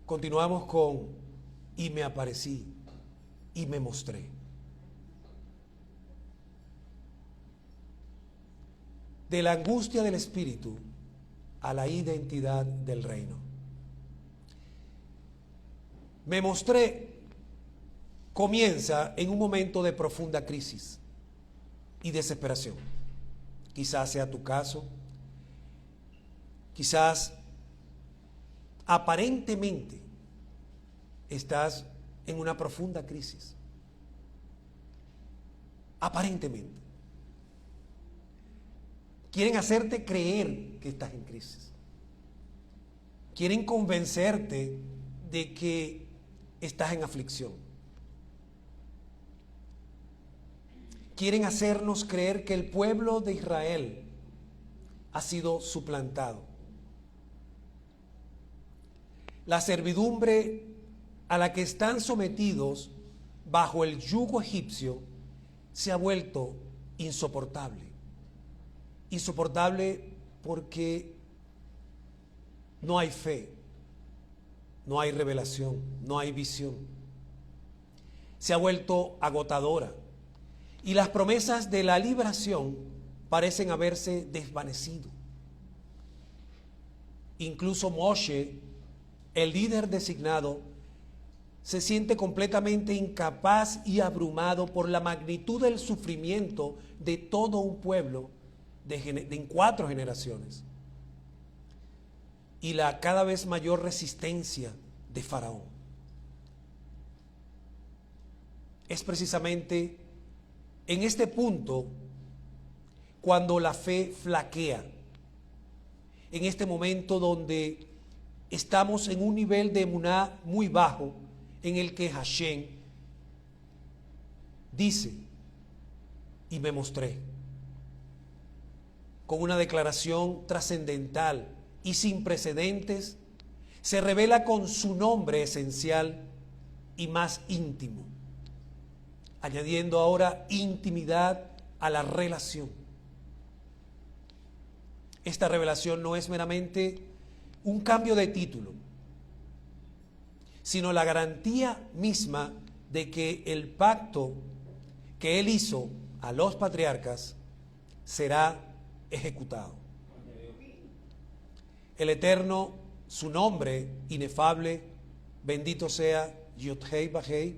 Continuamos con y me aparecí y me mostré. De la angustia del espíritu a la identidad del reino. Me mostré comienza en un momento de profunda crisis y desesperación. Quizás sea tu caso, quizás aparentemente estás en una profunda crisis. Aparentemente. Quieren hacerte creer que estás en crisis. Quieren convencerte de que estás en aflicción. Quieren hacernos creer que el pueblo de Israel ha sido suplantado. La servidumbre a la que están sometidos bajo el yugo egipcio se ha vuelto insoportable. Insoportable porque no hay fe, no hay revelación, no hay visión. Se ha vuelto agotadora y las promesas de la liberación parecen haberse desvanecido. Incluso Moshe, el líder designado, se siente completamente incapaz y abrumado por la magnitud del sufrimiento de todo un pueblo en 4 generaciones y la cada vez mayor resistencia de Faraón. Es precisamente en este punto cuando la fe flaquea, en este momento donde estamos en un nivel de emuná muy bajo, en el que Hashem dice, y me mostré, con una declaración trascendental y sin precedentes, se revela con su nombre esencial y más íntimo, añadiendo ahora intimidad a la relación. Esta revelación no es meramente un cambio de título, sino la garantía misma de que el pacto que Él hizo a los patriarcas será ejecutado. El Eterno, su nombre inefable, bendito sea Yod-Hei Vah-Hei,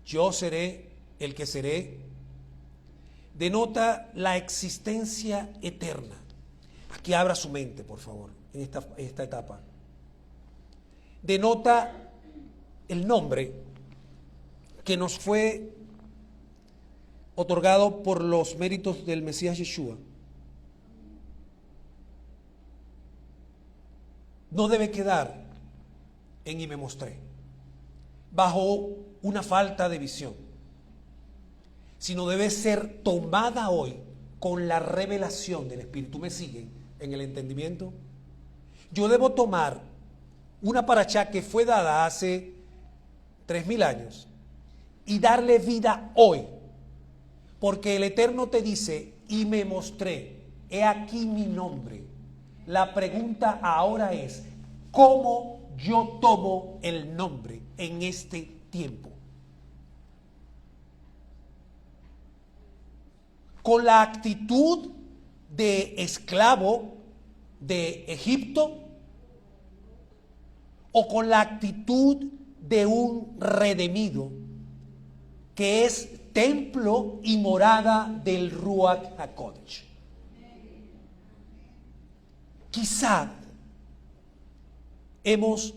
yo seré el que seré, denota la existencia eterna. Aquí abra su mente, por favor, en esta etapa. Denota el nombre que nos fue otorgado por los méritos del Mesías Yeshua. No debe quedar en y me mostré, bajo una falta de visión, sino debe ser tomada hoy con la revelación del Espíritu. ¿Me siguen en el entendimiento? Yo debo tomar una parashá que fue dada hace 3000 años y darle vida hoy, porque el Eterno te dice, y me mostré, he aquí mi nombre. La pregunta ahora es, ¿cómo yo tomo el nombre en este tiempo? ¿Con la actitud de esclavo de Egipto o con la actitud de un redimido que es templo y morada del Ruach HaKodesh? Quizá hemos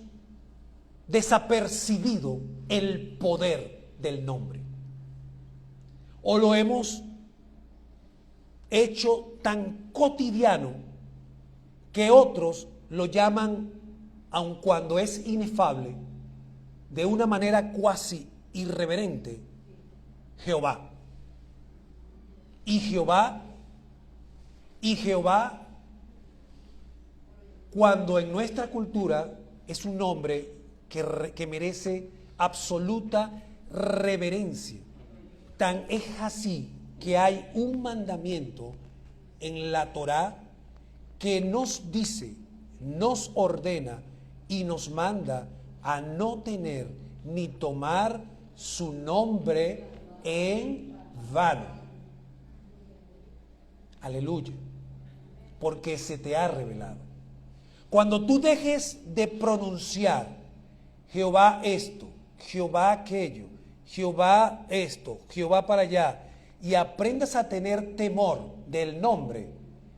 desapercibido el poder del nombre, o lo hemos hecho tan cotidiano que otros lo llaman, aun cuando es inefable, de una manera cuasi irreverente, Jehová. Y Jehová, cuando en nuestra cultura es un nombre que merece absoluta reverencia. Tan es así que hay un mandamiento en la Torá que nos dice, nos ordena y nos manda a no tener ni tomar su nombre en vano. Aleluya. Porque se te ha revelado. Cuando tú dejes de pronunciar Jehová esto, Jehová aquello, Jehová esto, Jehová para allá, y aprendas a tener temor del nombre,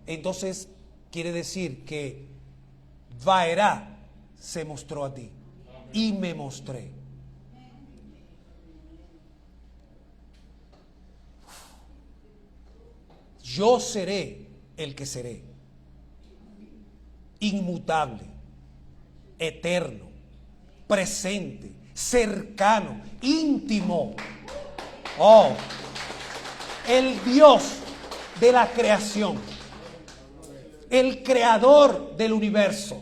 entonces quiere decir que Vaerá se mostró a ti y me mostré. Yo seré el que seré, inmutable, eterno, presente, cercano, íntimo. Oh, el Dios de la creación, el creador del universo,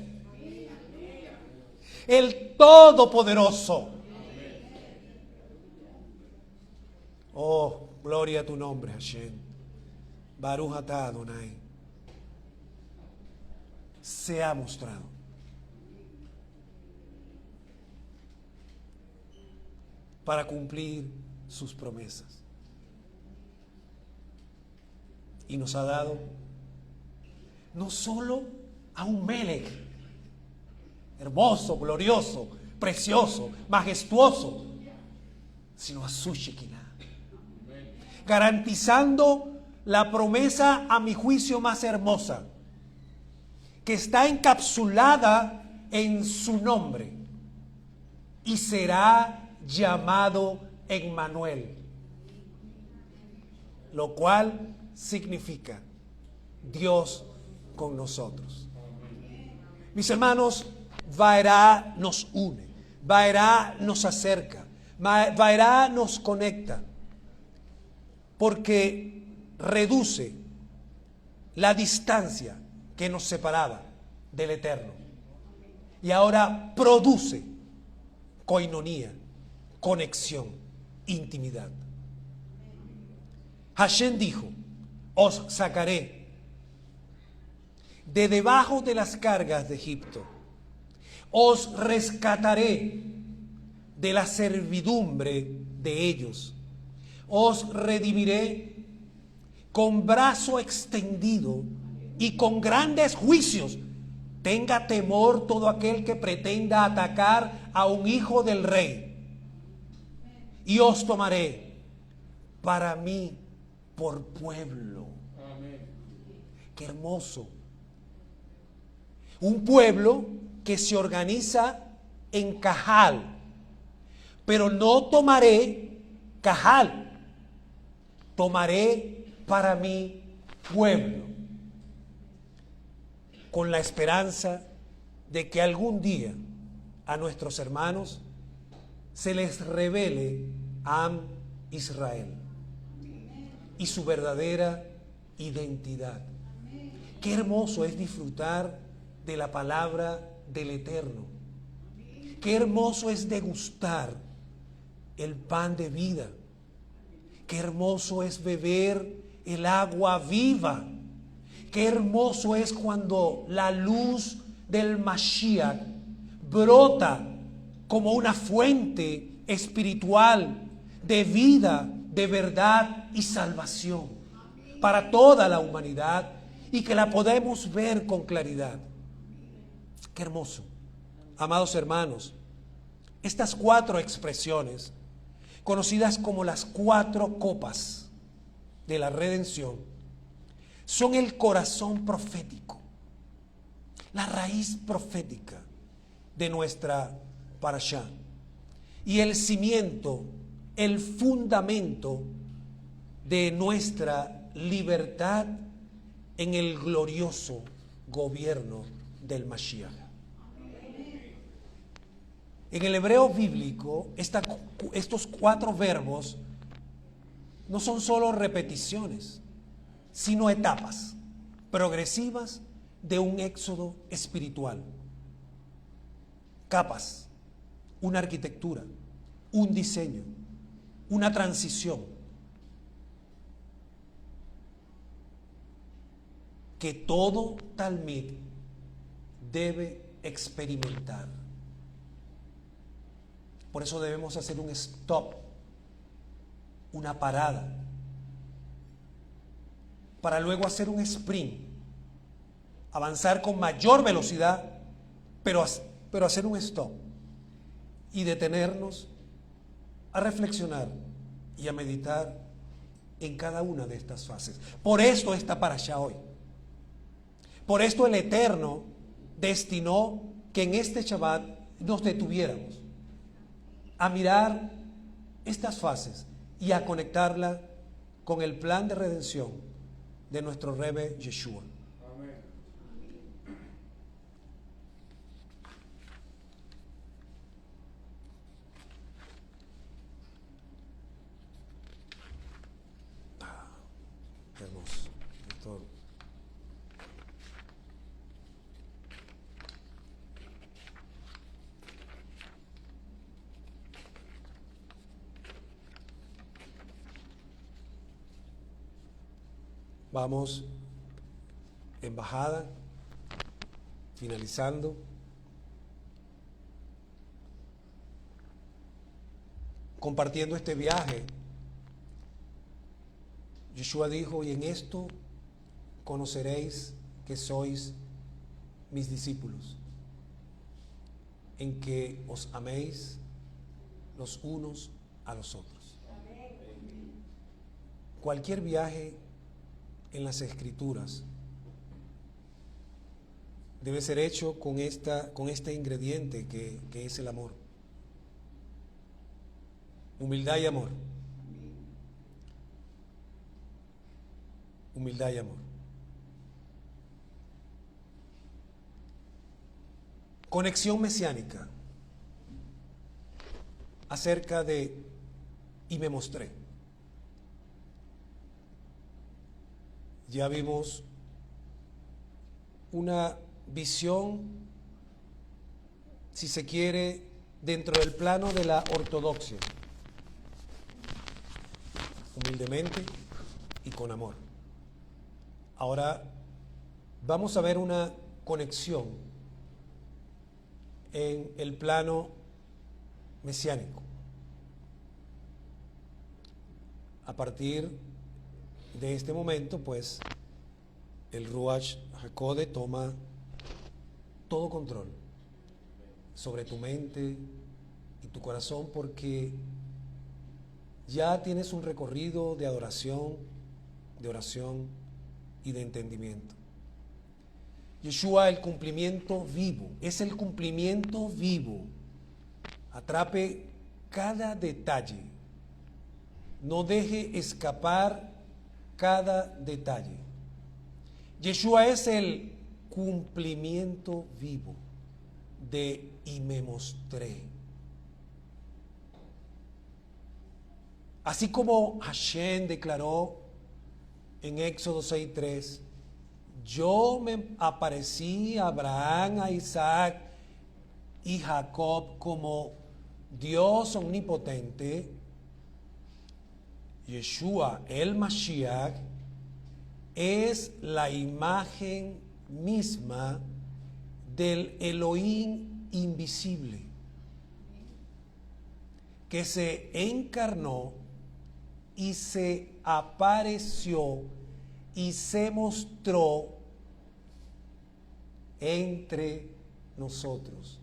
el todopoderoso. Oh, gloria a tu nombre, Hashem. Baruch atah Adonai. Se ha mostrado. Para cumplir sus promesas. Y nos ha dado no solo a un Melech hermoso, glorioso, precioso, majestuoso, sino a su Shekinah, garantizando la promesa, a mi juicio, más hermosa, que está encapsulada en su nombre y será llamado Emmanuel, lo cual significa Dios con nosotros. Mis hermanos, Vaerá nos une, Vaerá nos acerca, Vaerá nos conecta, porque reduce la distancia que nos separaba del Eterno y ahora produce coinonía, conexión, intimidad. Hashem dijo, os sacaré de debajo de las cargas de Egipto, os rescataré de la servidumbre de ellos, os redimiré con brazo extendido y con grandes juicios. Tenga temor todo aquel que pretenda atacar a un hijo del rey. Y os tomaré para mí por pueblo. Amén. Qué hermoso. Un pueblo que se organiza en Cajal. Pero no tomaré Cajal. Tomaré para mi pueblo, con la esperanza de que algún día a nuestros hermanos se les revele Am Israel. y su verdadera identidad. Qué hermoso es disfrutar de la palabra del Eterno. Qué hermoso es degustar el pan de vida. Qué hermoso es beber el agua viva. Qué hermoso es cuando la luz del Mashiach brota como una fuente espiritual de vida, de verdad y salvación para toda la humanidad, y que la podemos ver con claridad. Qué hermoso. Amados hermanos, estas 4 expresiones, conocidas como las 4 copas de la redención, son el corazón profético, la raíz profética de nuestra parashá, y el cimiento, el fundamento de nuestra libertad en el glorioso gobierno del Mashiach. En el hebreo bíblico, estos 4 verbos no son solo repeticiones, sino etapas progresivas de un éxodo espiritual. Capas, una arquitectura, un diseño, una transición que todo talmid debe experimentar. Por eso debemos hacer un stop, una parada, para luego hacer un sprint, avanzar con mayor velocidad, pero hacer un stop y detenernos a reflexionar y a meditar en cada una de estas fases. Por esto esta parashá hoy. Por esto el Eterno destinó que en este Shabbat nos detuviéramos a mirar estas fases y a conectarla con el plan de redención de nuestro Rebbe Yeshua. Amén. Qué hermoso. Esto... Vamos en bajada, finalizando. Compartiendo este viaje, Yeshua dijo: y en esto conoceréis que sois mis discípulos, en que os améis los unos a los otros. Cualquier viaje en las Escrituras debe ser hecho con este ingrediente que es el amor. Humildad y amor. Humildad y amor. Conexión mesiánica acerca de y me mostré. Ya vimos una visión, si se quiere, dentro del plano de la ortodoxia, humildemente y con amor. Ahora vamos a ver una conexión en el plano mesiánico. A partir de este momento, pues, el Ruach HaKodesh toma todo control sobre tu mente y tu corazón, porque ya tienes un recorrido de adoración, de oración y de entendimiento. Yeshua, el cumplimiento vivo, es el cumplimiento vivo. Atrape cada detalle, no deje escapar cada detalle. Yeshua es el cumplimiento vivo de y me mostré. Así como Hashem declaró en Éxodo 6:3, yo me aparecí a Abraham, a Isaac y Jacob como Dios omnipotente, Yeshua el Mashiach es la imagen misma del Elohim invisible, que se encarnó y se apareció y se mostró entre nosotros.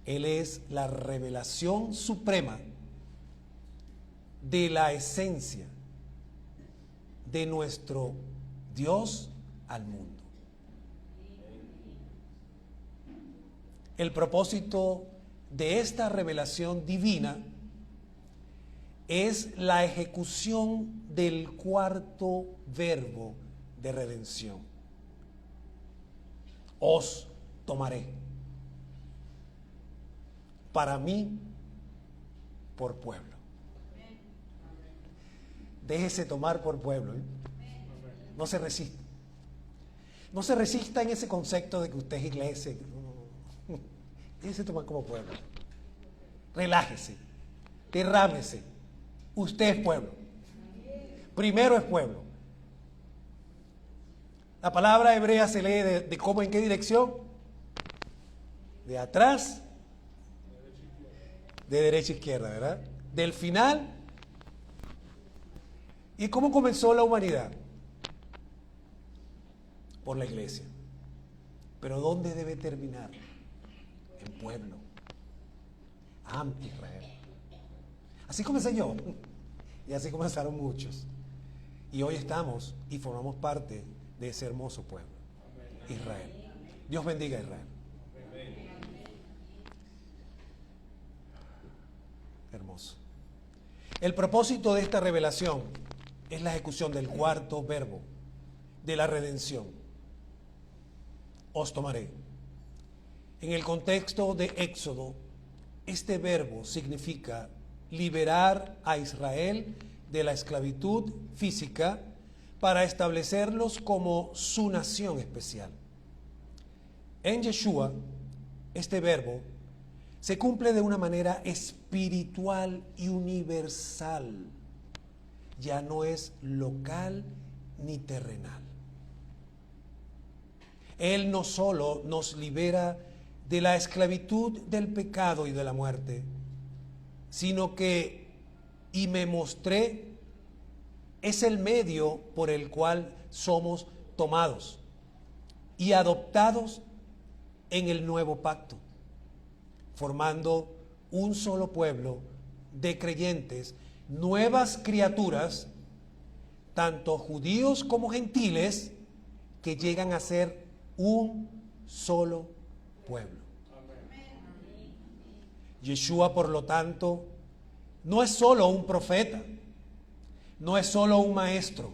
Él es la revelación suprema de la esencia de nuestro Dios al mundo. El propósito de esta revelación divina es la ejecución del cuarto verbo de redención. Os tomaré para mí por pueblo. Déjese tomar por pueblo, ¿eh? No se resista. No se resista en ese concepto de que usted es iglesia. No. Déjese tomar como pueblo. Relájese. Derrámese. Usted es pueblo. Primero es pueblo. La palabra hebrea se lee de cómo, en qué dirección. De atrás, de derecha a izquierda, ¿verdad? Del final. ¿Y cómo comenzó la humanidad? Por la iglesia. Pero ¿dónde debe terminar? En pueblo. Israel. Así comencé yo. Y así comenzaron muchos. Y hoy estamos y formamos parte de ese hermoso pueblo. Israel. Dios bendiga a Israel. Hermoso. El propósito de esta revelación es la ejecución del cuarto verbo de la redención. Os tomaré. En el contexto de Éxodo, este verbo significa liberar a Israel de la esclavitud física para establecerlos como su nación especial. En Yeshua, este verbo se cumple de una manera espiritual y universal. Ya no es local ni terrenal. Él no solo nos libera de la esclavitud del pecado y de la muerte, sino que, y me mostré, es el medio por el cual somos tomados y adoptados en el nuevo pacto, formando un solo pueblo de creyentes, nuevas criaturas, tanto judíos como gentiles, que llegan a ser un solo pueblo. Yeshua, por lo tanto, no es solo un profeta, no es solo un maestro,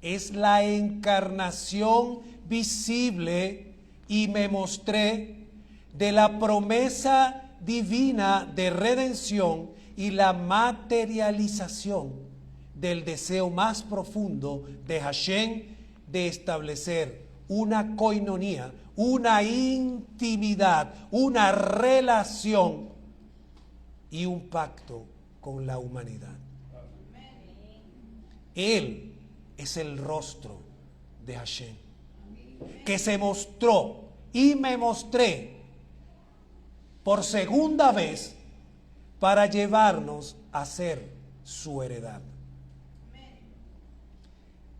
es la encarnación visible, y me mostré, de la promesa divina de redención y la materialización del deseo más profundo de Hashem de establecer una coinonía, una intimidad, una relación y un pacto con la humanidad. Él es el rostro de Hashem, que se mostró y me mostré por segunda vez para llevarnos a ser su heredad.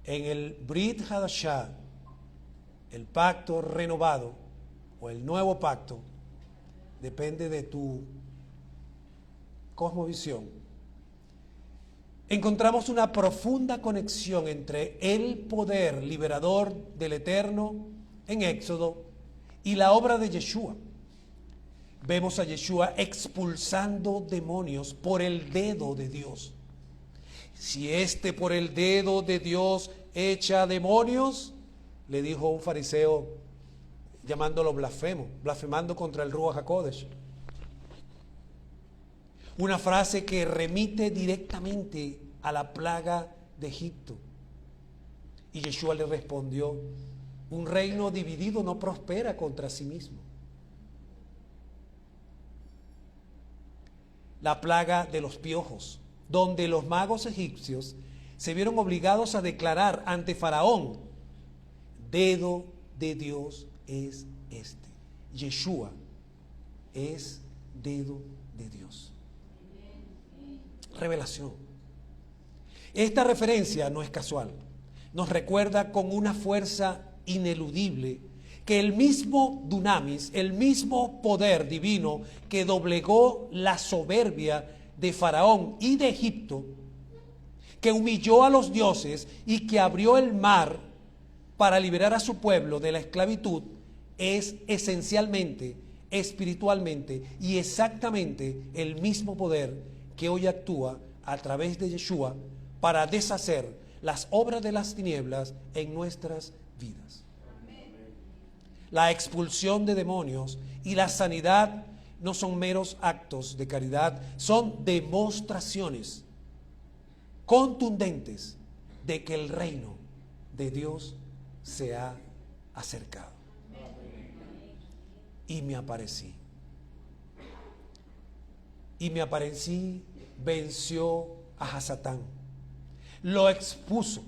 En el Brit Hadashah, el pacto renovado o el nuevo pacto, depende de tu cosmovisión, encontramos una profunda conexión entre el poder liberador del Eterno en Éxodo y la obra de Yeshua. Vemos a Yeshua expulsando demonios por el dedo de Dios. Si este por el dedo de Dios echa demonios, le dijo un fariseo llamándolo blasfemo, blasfemando contra el Ruach HaKodesh. Una frase que remite directamente a la plaga de Egipto. Y Yeshua le respondió: un reino dividido no prospera contra sí mismo. La plaga de los piojos, donde los magos egipcios se vieron obligados a declarar ante Faraón: dedo de Dios es este. Yeshua es dedo de Dios. Revelación. Esta referencia no es casual. Nos recuerda con una fuerza ineludible que el mismo dunamis, el mismo poder divino que doblegó la soberbia de Faraón y de Egipto, que humilló a los dioses y que abrió el mar para liberar a su pueblo de la esclavitud, es esencialmente, espiritualmente y exactamente el mismo poder que hoy actúa a través de Yeshua para deshacer las obras de las tinieblas en nuestras vidas. La expulsión de demonios y la sanidad no son meros actos de caridad, son demostraciones contundentes de que el reino de Dios se ha acercado. Y me aparecí. Y me aparecí, venció a Satán, lo expuso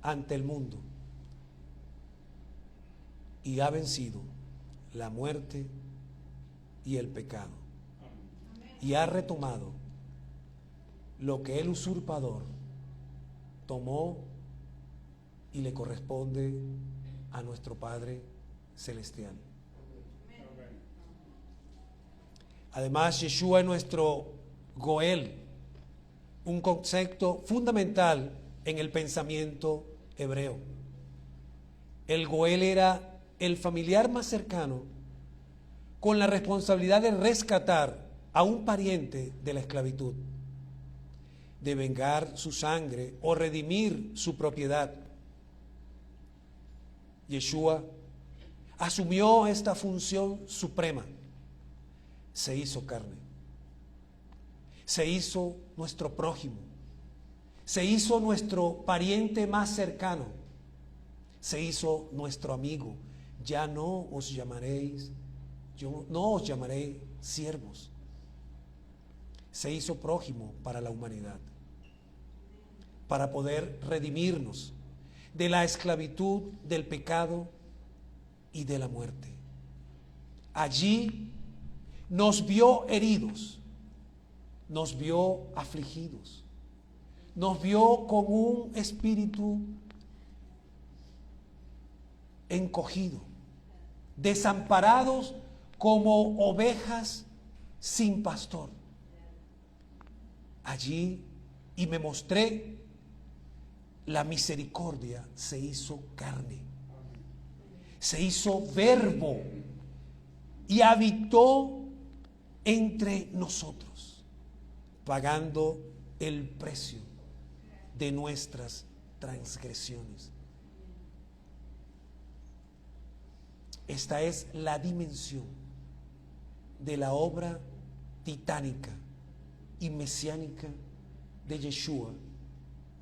ante el mundo y ha vencido la muerte y el pecado. Y ha retomado lo que el usurpador tomó y le corresponde a nuestro Padre Celestial. Además, Yeshua es nuestro Goel, un concepto fundamental en el pensamiento hebreo. El Goel era el familiar más cercano con la responsabilidad de rescatar a un pariente de la esclavitud, de vengar su sangre o redimir su propiedad. Yeshua asumió esta función suprema. Se hizo carne, se hizo nuestro prójimo, se hizo nuestro pariente más cercano, se hizo nuestro amigo. Ya no os llamaréis, yo no os llamaré siervos. Se hizo prójimo para la humanidad, para poder redimirnos de la esclavitud, del pecado y de la muerte. Allí nos vio heridos, nos vio afligidos, nos vio con un espíritu encogido, desamparados como ovejas sin pastor. Allí, y me mostré, la misericordia se hizo carne, se hizo verbo y habitó entre nosotros, pagando el precio de nuestras transgresiones. Esta es la dimensión de la obra titánica y mesiánica de Yeshua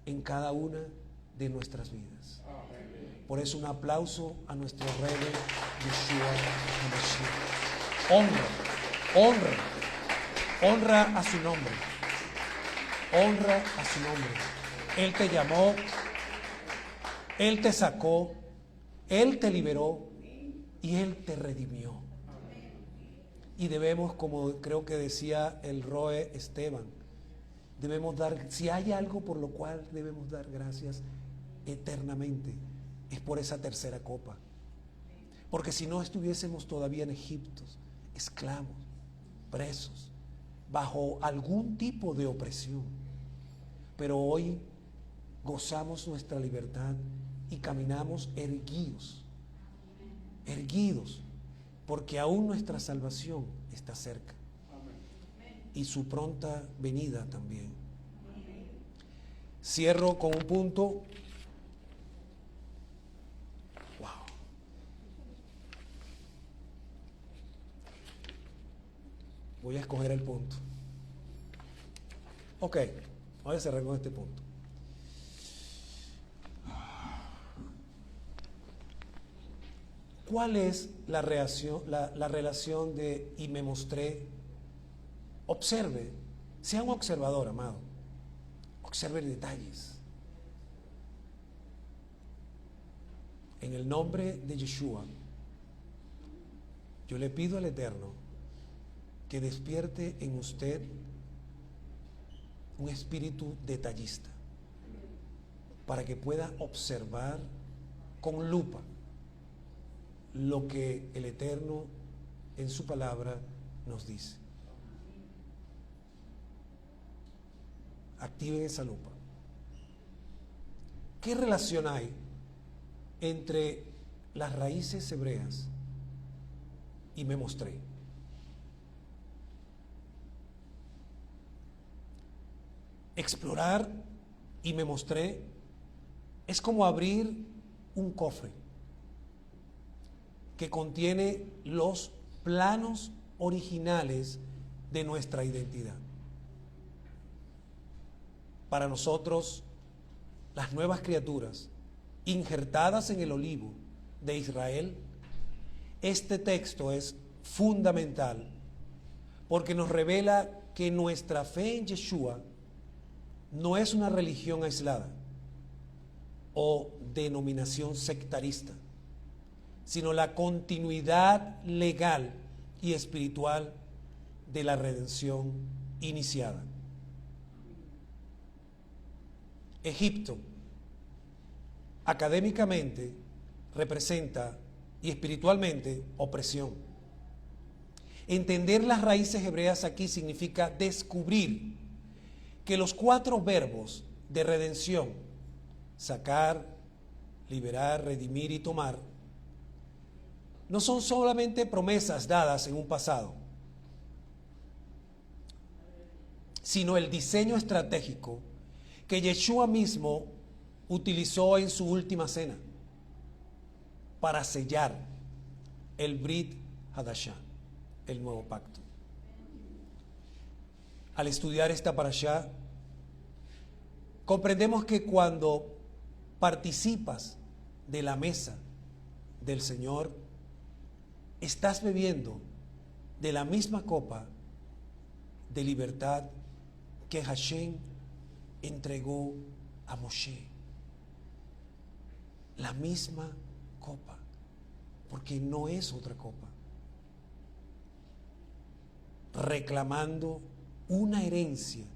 en cada una de nuestras vidas. Por eso un aplauso a nuestro Rey Yeshua HaMashiach. Honra a su nombre. Honra a su nombre. Él te llamó, Él te sacó, Él te liberó y Él te redimió. Y debemos, como creo que decía el Roe Esteban, debemos dar, si hay algo por lo cual debemos dar gracias eternamente, es por esa tercera copa. Porque si no estuviésemos todavía en Egipto, esclavos, presos, bajo algún tipo de opresión. Pero hoy gozamos nuestra libertad y caminamos erguidos, porque aún nuestra salvación está cerca. Y su pronta venida también. Cierro con un punto. Wow. Voy a escoger el punto. Ok. Voy a cerrar con este punto. ¿Cuál es la relación de y me mostré? Observe, sea un observador, amado. Observe detalles. En el nombre de Yeshua, yo le pido al Eterno que despierte en usted un espíritu detallista para que pueda observar con lupa lo que el Eterno en su palabra nos dice. Activen esa lupa. ¿Qué relación hay entre las raíces hebreas y me mostré? Explorar y me mostré es como abrir un cofre que contiene los planos originales de nuestra identidad. Para nosotros, las nuevas criaturas injertadas en el olivo de Israel, este texto es fundamental porque nos revela que nuestra fe en Yeshua no es una religión aislada o denominación sectarista, sino la continuidad legal y espiritual de la redención iniciada. Egipto, académicamente, representa y espiritualmente opresión. Entender las raíces hebreas aquí significa descubrir que los 4 verbos de redención, sacar, liberar, redimir y tomar, no son solamente promesas dadas en un pasado, sino el diseño estratégico que Yeshua mismo utilizó en su última cena para sellar el Brit Hadashah, el nuevo pacto. Al estudiar esta parashá, comprendemos que cuando participas de la mesa del Señor, estás bebiendo de la misma copa de libertad que Hashem entregó a Moshe. La misma copa, porque no es otra copa. Reclamando una herencia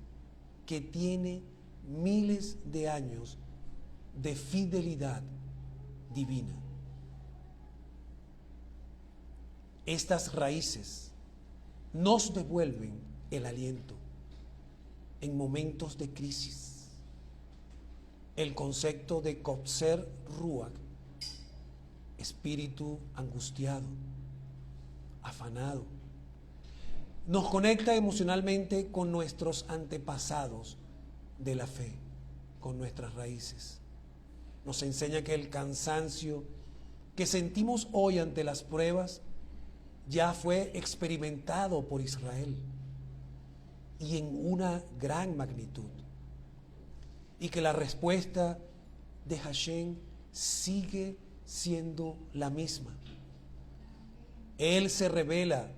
que tiene miles de años de fidelidad divina. Estas raíces nos devuelven el aliento en momentos de crisis. El concepto de Kotzer Ruach, espíritu angustiado, afanado, nos conecta emocionalmente con nuestros antepasados de la fe, con nuestras raíces. Nos enseña que el cansancio que sentimos hoy ante las pruebas ya fue experimentado por Israel y en una gran magnitud, y que la respuesta de Hashem sigue siendo la misma. Él se revela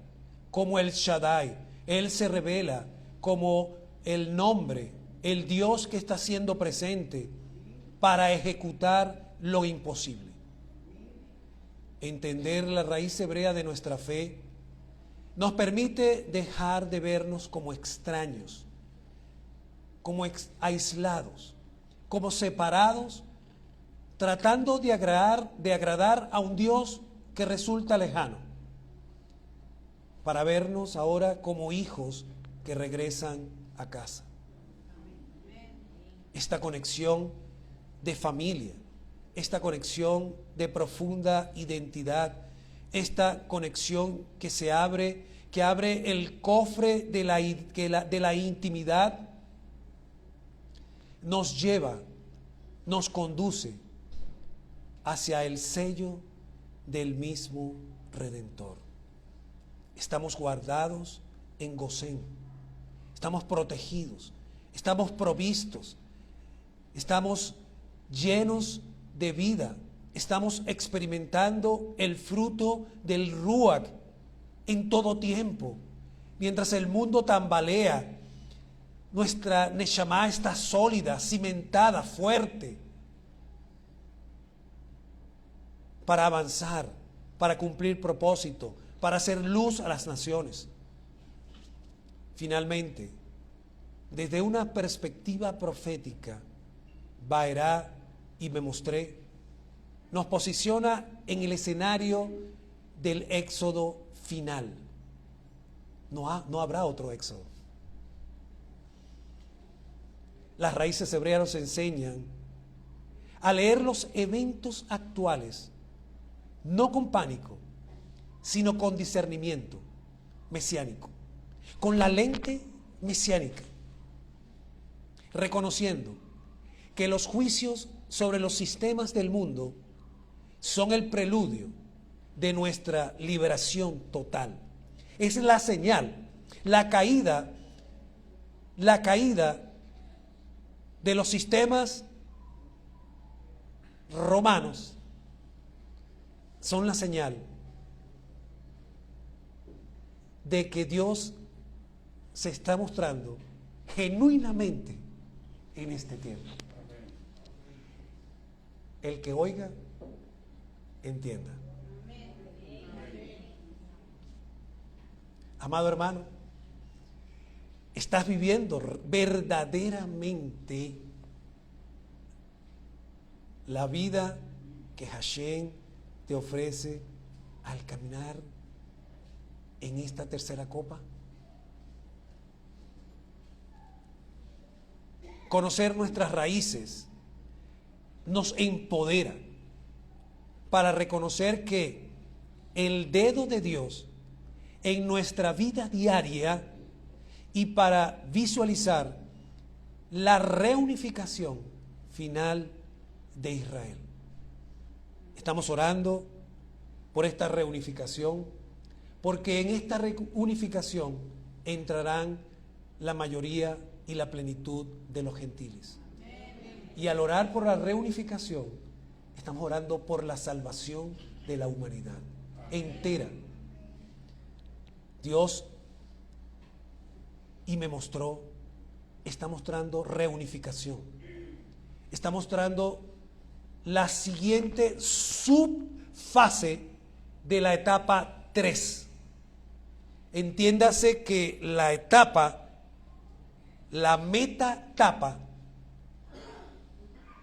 como el Shaddai, Él se revela como el nombre, el Dios que está siendo presente para ejecutar lo imposible. Entender la raíz hebrea de nuestra fe nos permite dejar de vernos como extraños, como aislados, como separados, tratando de agradar a un Dios que resulta lejano, para vernos ahora como hijos que regresan a casa. Esta conexión de familia, esta conexión de profunda identidad, esta conexión que abre el cofre de la intimidad, nos lleva, nos conduce hacia el sello del mismo Redentor. Estamos guardados en Gosén, estamos protegidos, estamos provistos, estamos llenos de vida, estamos experimentando el fruto del Ruach en todo tiempo. Mientras el mundo tambalea, nuestra Neshama está sólida, cimentada, fuerte, para avanzar, para cumplir propósito, para hacer luz a las naciones. Finalmente, desde una perspectiva profética, Baerá y me mostré, nos posiciona en el escenario del éxodo final. No habrá otro éxodo. Las raíces hebreas nos enseñan a leer los eventos actuales, no con pánico, sino con discernimiento mesiánico, con la lente mesiánica, reconociendo que los juicios sobre los sistemas del mundo son el preludio de nuestra liberación total. Es la señal, la caída de los sistemas romanos son la señal de que Dios se está mostrando genuinamente en este tiempo. El que oiga, entienda. Amado hermano, estás viviendo verdaderamente la vida que Hashem te ofrece al caminar en esta tercera copa. Conocer nuestras raíces nos empodera para reconocer que el dedo de Dios en nuestra vida diaria y para visualizar la reunificación final de Israel. Estamos orando por esta reunificación, porque en esta reunificación entrarán la mayoría y la plenitud de los gentiles. Y al orar por la reunificación, estamos orando por la salvación de la humanidad entera. Dios, y me mostró, está mostrando reunificación. Está mostrando la siguiente subfase de la etapa 3. Entiéndase que la meta-etapa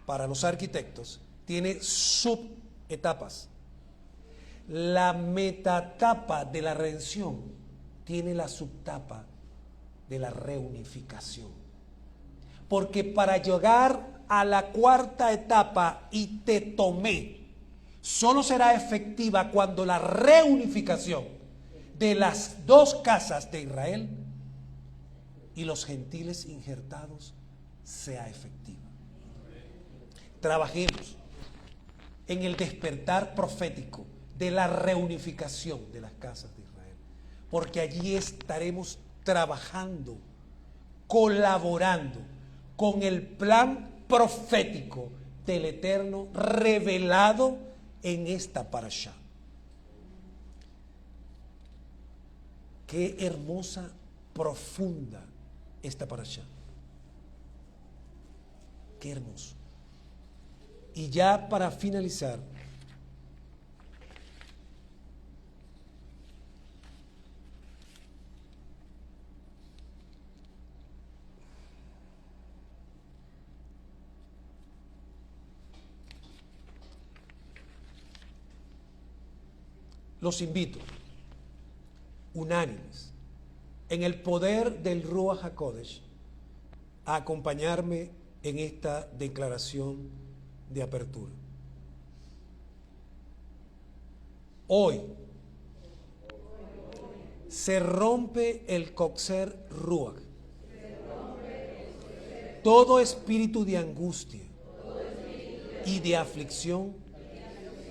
para los arquitectos tiene subetapas. La meta-etapa de la redención tiene la subetapa de la reunificación. Porque para llegar a la cuarta etapa, y te tomé, solo será efectiva cuando la reunificación de las dos casas de Israel y los gentiles injertados sea efectiva. Trabajemos en el despertar profético de la reunificación de las casas de Israel, porque allí estaremos trabajando, colaborando con el plan profético del Eterno revelado en esta parashá. Qué hermosa, profunda esta parashá. Qué hermoso. Y ya para finalizar, los invito, unánimes, en el poder del Ruach HaKodesh, a acompañarme en esta declaración de apertura. Hoy se rompe el Kotzer Ruach, todo espíritu de angustia y de aflicción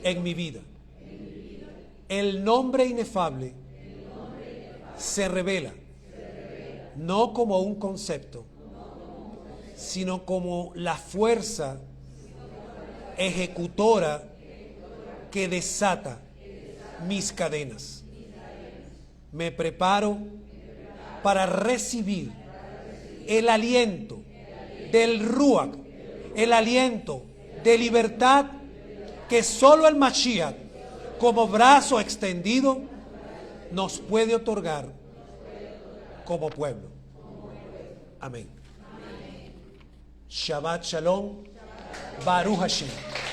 en mi vida. El nombre inefable se revela no como un concepto, sino como la fuerza ejecutora que desata mis cadenas. Me preparo para recibir el aliento del Ruach, el aliento de libertad que solo el Mashiach, como brazo extendido, nos puede otorgar como pueblo. Amén. Shabbat Shalom. Baruch Hashem.